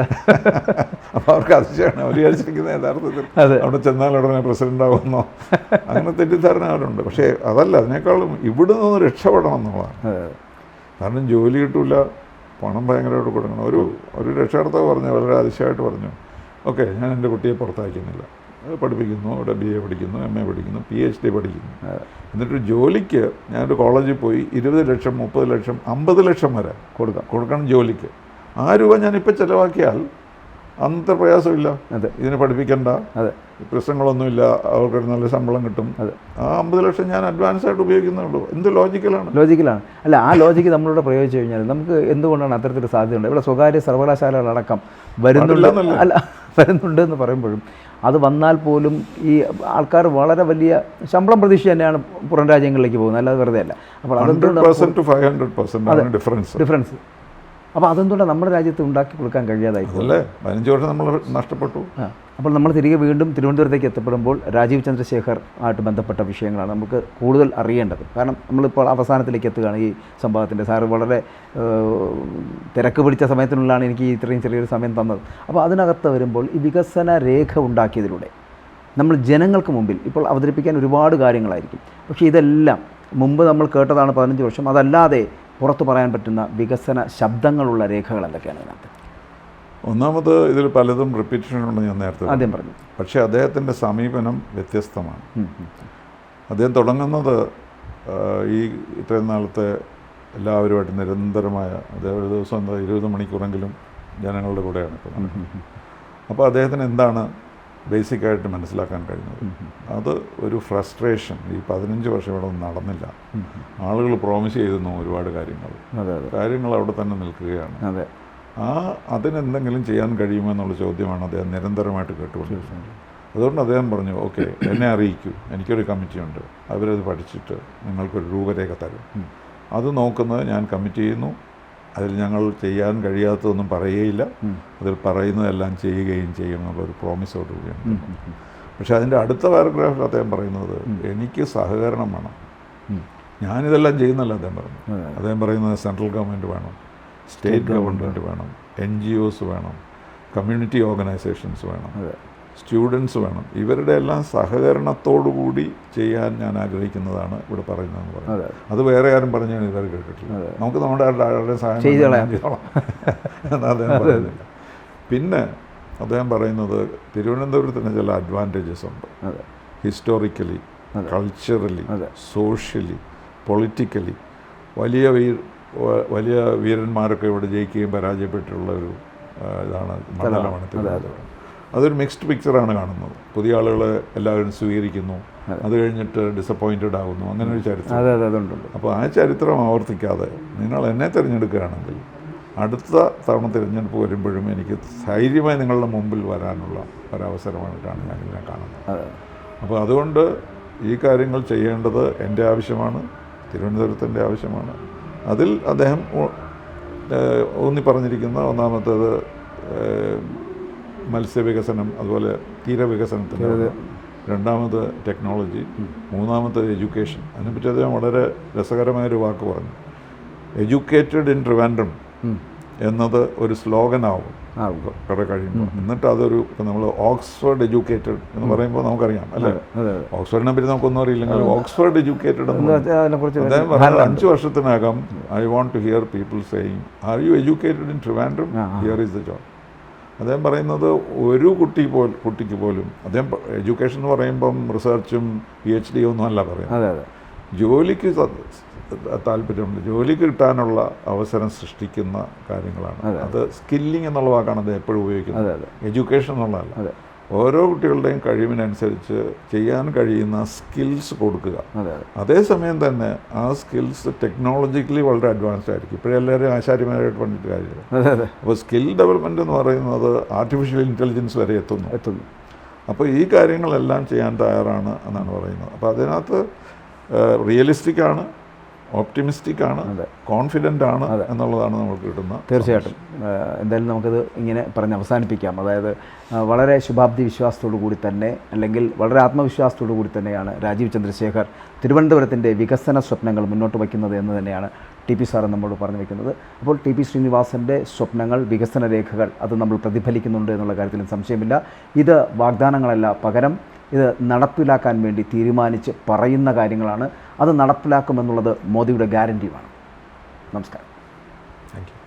അപ്പോൾ അവർക്ക് അതിശയമാണ്. അവർ വിചാരിച്ചിരിക്കുന്ന യഥാർത്ഥത്തിൽ അവിടെ ചെന്നാൽ ഉടനെ പ്രസിഡന്റ് ആകുമെന്നോ അങ്ങനെ തെറ്റിദ്ധാരണ അവരുണ്ട്. പക്ഷേ അതല്ല, അതിനേക്കാളും ഇവിടെ നിന്ന് രക്ഷപ്പെടണം എന്നുള്ളതാണ്. കാരണം ജോലി കിട്ടില്ല, പണം ഭയങ്കരമായിട്ട് കൊടുക്കണം. ഒരു രക്ഷകർത്താവ് പറഞ്ഞു, വളരെ അതിശയമായിട്ട് പറഞ്ഞു, ഓക്കെ ഞാൻ എൻ്റെ കുട്ടിയെ പുറത്തയക്കുന്നില്ല, പഠിപ്പിക്കുന്നു, അവിടെ BA പഠിക്കുന്നു, MA പഠിക്കുന്നു, PhD പഠിക്കുന്നു. എന്നിട്ട് ജോലിക്ക് ഞാനൊരു കോളേജിൽ പോയി 20 ലക്ഷം 30 ലക്ഷം 50 ലക്ഷം വരെ കൊടുക്കണം ജോലിക്ക്. ആ രൂപ ഞാനിപ്പോൾ ചിലവാക്കിയാൽ അന്നത്തെ പ്രയാസമില്ല. ഇതിനെ പഠിപ്പിക്കണ്ട, പ്രശ്നങ്ങളൊന്നുമില്ല, അവർക്കൊരു നല്ല ശമ്പളം കിട്ടും. ആ 50 ലക്ഷം ഞാൻ അഡ്വാൻസ് ആയിട്ട് ഉപയോഗിക്കുന്നുള്ളൂ. എന്ത് ലോജിക്കലാണ്. അല്ല, ആ ലോജിക്ക് നമ്മളിവിടെ പ്രയോഗിച്ചു കഴിഞ്ഞാൽ നമുക്ക് എന്തുകൊണ്ടാണ് അത്തരത്തിൽ സാധ്യതയുണ്ട്? ഇവിടെ സ്വകാര്യ സർവകലാശാലകളടക്കം വരുന്നുണ്ട് എന്ന് പറയുമ്പോഴും അത് വന്നാൽ പോലും ഈ ആൾക്കാർ വളരെ വലിയ ശമ്പളം പ്രതീക്ഷ തന്നെയാണ് പുറം രാജ്യങ്ങളിലേക്ക് പോകുന്നത്, അല്ലാതെ വെറുതെ അല്ല. അപ്പോൾ അതെന്തുകൊണ്ട് ഡിഫറൻസ് അപ്പോൾ അതെന്തുകൊണ്ടാണ് നമ്മുടെ രാജ്യത്ത് ഉണ്ടാക്കി കൊടുക്കാൻ കഴിയാതായി? 15 വർഷം നമ്മൾ നഷ്ടപ്പെട്ടു. അപ്പോൾ നമ്മൾ തിരികെ വീണ്ടും തിരുവനന്തപുരത്തേക്ക് എത്തപ്പെടുമ്പോൾ രാജീവ് ചന്ദ്രശേഖർ ആയിട്ട് ബന്ധപ്പെട്ട വിഷയങ്ങളാണ് നമുക്ക് കൂടുതൽ അറിയേണ്ടത്. കാരണം നമ്മളിപ്പോൾ അവസാനത്തിലേക്ക് എത്തുകയാണ് ഈ സംഭവത്തിൻ്റെ. സാറ് വളരെ തിരക്ക് പിടിച്ച സമയത്തിനുള്ളിലാണ് എനിക്ക് ഇത്രയും ചെറിയൊരു സമയം തന്നത്. അപ്പോൾ അതിനകത്ത് വരുമ്പോൾ ഈ വികസന രേഖ ഉണ്ടാക്കിയതിലൂടെ നമ്മൾ ജനങ്ങൾക്ക് മുമ്പിൽ ഇപ്പോൾ അവതരിപ്പിക്കാൻ ഒരുപാട് കാര്യങ്ങളായിരിക്കും. പക്ഷേ ഇതെല്ലാം മുമ്പ് നമ്മൾ കേട്ടതാണ് 15 വർഷം. അതല്ലാതെ പുറത്തു പറയാൻ പറ്റുന്ന വികസന ശബ്ദങ്ങളുള്ള രേഖകൾ എന്തൊക്കെയാണ് ഇതിനകത്ത്? ഒന്നാമത് ഇതിൽ പലതും റിപ്പീറ്റേഷൻ ഉണ്ടെന്ന് ഞാൻ നേരത്തെ ആദ്യം പറഞ്ഞു. പക്ഷേ അദ്ദേഹത്തിൻ്റെ സമീപനം വ്യത്യസ്തമാണ്. അദ്ദേഹം തുടങ്ങുന്നത് ഈ ഇത്രയും നാളത്തെ എല്ലാവരുമായിട്ട് നിരന്തരമായ അദ്ദേഹം ഒരു ദിവസം 20 മണിക്കൂറെങ്കിലും ജനങ്ങളുടെ കൂടെയാണ് ഇപ്പോൾ. അപ്പോൾ അദ്ദേഹത്തിന് എന്താണ് ബേസിക്കായിട്ട് മനസ്സിലാക്കാൻ കഴിഞ്ഞത്? അത് ഒരു ഫ്രസ്ട്രേഷൻ. ഈ 15 വർഷം ഇവിടെ ഒന്നും നടന്നില്ല. ആളുകൾ പ്രോമിസ് ചെയ്തിരുന്നു ഒരുപാട് കാര്യങ്ങൾ അവിടെ തന്നെ നിൽക്കുകയാണ്. അതിനെന്തെങ്കിലും ചെയ്യാൻ കഴിയുമെന്നുള്ള ചോദ്യമാണ് അദ്ദേഹം നിരന്തരമായിട്ട് കേട്ടുകൊണ്ടിരിക്കുന്നത്. അതുകൊണ്ട് അദ്ദേഹം പറഞ്ഞു, ഓക്കെ എന്നെ അറിയിക്കൂ, എനിക്കൊരു കമ്മിറ്റിയുണ്ട്, അവരത് പഠിച്ചിട്ട് നിങ്ങൾക്കൊരു രൂപരേഖ തരും, അത് നോക്കുന്നത് ഞാൻ കമ്മിറ്റ് ചെയ്യുന്നു, അതിൽ ഞങ്ങൾ ചെയ്യാൻ കഴിയാത്തതൊന്നും പറയുകയില്ല, അതിൽ പറയുന്നതെല്ലാം ചെയ്യുകയും ചെയ്യും എന്നുള്ളൊരു പ്രോമിസോടുകൂടിയാണ്. പക്ഷേ അതിൻ്റെ അടുത്ത പാരഗ്രാഫിൽ അദ്ദേഹം പറയുന്നത് എനിക്ക് സഹകരണം വേണം. ഞാനിതെല്ലാം ചെയ്യുന്നല്ല അദ്ദേഹം പറഞ്ഞു. അദ്ദേഹം പറയുന്നത് സെൻട്രൽ ഗവൺമെൻറ് വേണം, സ്റ്റേറ്റ് ഗവൺമെൻറ് വേണം, NGOs വേണം, കമ്മ്യൂണിറ്റി ഓർഗനൈസേഷൻസ് വേണം, സ്റ്റുഡൻസ് വേണം. ഇവരുടെ എല്ലാം സഹകരണത്തോടുകൂടി ചെയ്യാൻ ഞാൻ ആഗ്രഹിക്കുന്നതാണ് ഇവിടെ പറയുന്നതെന്ന് പറഞ്ഞു. അത് വേറെ ആരും പറഞ്ഞു ഞാൻ ഇതുവരെ കേട്ടിട്ടില്ല. നമുക്ക് നമ്മുടെ ആളുടെ സഹായം ചെയ്തോളാം എന്ന് അദ്ദേഹം പറയുന്നില്ല. പിന്നെ അദ്ദേഹം പറയുന്നത് തിരുവനന്തപുരത്തിന് ചില അഡ്വാൻറ്റേജസ് ഉണ്ട്. ഹിസ്റ്റോറിക്കലി, കൾച്ചറലി, സോഷ്യലി, പൊളിറ്റിക്കലി വലിയ വീരന്മാരൊക്കെ ഇവിടെ ജയിക്കുകയും പരാജയപ്പെട്ടിട്ടുള്ള ഒരു ഇതാണ് മണ്ഡലമാണ് തിരുവനന്തപുരം. അതൊരു മിക്സ്ഡ് പിക്ചറാണ് കാണുന്നത്. പുതിയ ആളുകളെ എല്ലാവരും സ്വീകരിക്കുന്നു, അത് കഴിഞ്ഞിട്ട് ഡിസപ്പോയിൻറ്റഡ് ആകുന്നു, അങ്ങനെ ഒരു ചരിത്രം. അപ്പോൾ ആ ചരിത്രം ആവർത്തിക്കാതെ നിങ്ങൾ എന്നെ തിരഞ്ഞെടുക്കുകയാണെങ്കിൽ അടുത്ത തവണ തിരഞ്ഞെടുപ്പ് വരുമ്പോഴും എനിക്ക് ധൈര്യമായി നിങ്ങളുടെ മുമ്പിൽ വരാനുള്ള ഒരവസരമായിട്ടാണ് ഞാനിതിനെ കാണുന്നത്. അപ്പോൾ അതുകൊണ്ട് ഈ കാര്യങ്ങൾ ചെയ്യേണ്ടത് എൻ്റെ ആവശ്യമാണ്, തിരുവനന്തപുരത്തിൻ്റെ ആവശ്യമാണ്. അതിൽ അദ്ദേഹം ഊന്നി പറഞ്ഞിരിക്കുന്ന ഒന്നാമത്തേത് മത്സ്യവികസനം, അതുപോലെ തീരവികസനത്തിൻ്റെ, രണ്ടാമത് ടെക്നോളജി, മൂന്നാമത് എഡ്യൂക്കേഷൻ. അതിനെപ്പറ്റി അദ്ദേഹം വളരെ രസകരമായൊരു വാക്ക് പറഞ്ഞു, എഡ്യൂക്കേറ്റഡ് ഇൻ ട്രിവാൻഡ്രം എന്നത് ഒരു സ്ലോഗനാവും ആവും. കുറെ കഴിയുമ്പോൾ. എന്നിട്ട് അതൊരു ഇപ്പം നമ്മൾ ഓക്സ്ഫോർഡ് എഡ്യൂക്കേറ്റഡ് എന്ന് പറയുമ്പോൾ നമുക്കറിയാം അല്ലേ, ഓക്സ്ഫോർഡിനെ പറ്റി നമുക്കൊന്നും അറിയില്ലെങ്കിൽ ഓക്സ്ഫോർഡ് എഡ്യൂക്കേറ്റഡ് എന്ന് അദ്ദേഹം പറഞ്ഞത് 5 വർഷത്തിനകം I want to hear people saying are you educated in Trivandrum, here is the job. അദ്ദേഹം പറയുന്നത് ഒരു കുട്ടിക്ക് പോലും, അദ്ദേഹം എഡ്യൂക്കേഷൻ എന്ന് പറയുമ്പം റിസർച്ചും PhD ഒന്നും അല്ല പറയുന്നത്, ജോലിക്ക് താല്പര്യമുണ്ട്, ജോലിക്ക് കിട്ടാനുള്ള അവസരം സൃഷ്ടിക്കുന്ന കാര്യങ്ങളാണ്. അത് സ്കില്ലിംഗ് എന്നുള്ള വാക്കാണ് അദ്ദേഹം എപ്പോഴും ഉപയോഗിക്കുന്നത്, എഡ്യൂക്കേഷൻ എന്നുള്ളതല്ല. ഓരോ കുട്ടികളുടെയും കഴിവിനനുസരിച്ച് ചെയ്യാൻ കഴിയുന്ന സ്കിൽസ് കൊടുക്കുക. അതേസമയം തന്നെ ആ സ്കിൽസ് ടെക്നോളജിക്കലി വളരെ അഡ്വാൻസ്ഡ് ആയിരിക്കും. ഇപ്പോഴെല്ലാവരും ആശാരിമാരായിട്ട് പറഞ്ഞിട്ട് കാര്യമില്ല. അപ്പോൾ സ്കിൽ ഡെവലപ്മെൻറ്റ് എന്ന് പറയുന്നത് ആർട്ടിഫിഷ്യൽ ഇൻ്റലിജൻസ് വരെ എത്തുന്നു. അപ്പോൾ ഈ കാര്യങ്ങളെല്ലാം ചെയ്യാൻ തയ്യാറാണ് എന്നാണ് പറയുന്നത്. അപ്പോൾ അതിനകത്ത് റിയലിസ്റ്റിക് ആണ്, ഓപ്റ്റിമിസ്റ്റിക് ആണ്, കോൺഫിഡൻ്റ് ആണ് എന്നുള്ളതാണ് നമുക്ക് കിട്ടുന്ന. തീർച്ചയായിട്ടും. എന്തായാലും നമുക്കത് ഇങ്ങനെ പറഞ്ഞ് അവസാനിപ്പിക്കാം. അതായത് വളരെ ശുഭാപ്തി വിശ്വാസത്തോടു കൂടി തന്നെ, അല്ലെങ്കിൽ വളരെ ആത്മവിശ്വാസത്തോടു കൂടി തന്നെയാണ് രാജീവ് ചന്ദ്രശേഖർ തിരുവനന്തപുരത്തിൻ്റെ വികസന സ്വപ്നങ്ങൾ മുന്നോട്ട് വയ്ക്കുന്നത് എന്ന് തന്നെയാണ് TP സാറ് നമ്മോട് പറഞ്ഞു വയ്ക്കുന്നത്. അപ്പോൾ TP ശ്രീനിവാസൻ്റെ സ്വപ്നങ്ങൾ, വികസന രേഖകൾ അത് നമ്മൾ പ്രതിഫലിക്കുന്നുണ്ട് എന്നുള്ള കാര്യത്തിലും സംശയമില്ല. ഇത് വാഗ്ദാനങ്ങളല്ല, പകരം ഇത് നടപ്പിലാക്കാൻ വേണ്ടി തീരുമാനിച്ച് പറയുന്ന കാര്യങ്ങളാണ്. അത് നടപ്പിലാക്കുമെന്നുള്ളത് മോദിയുടെ ഗ്യാരണ്ടിയുമാണ്. നമസ്കാരം. Thank you.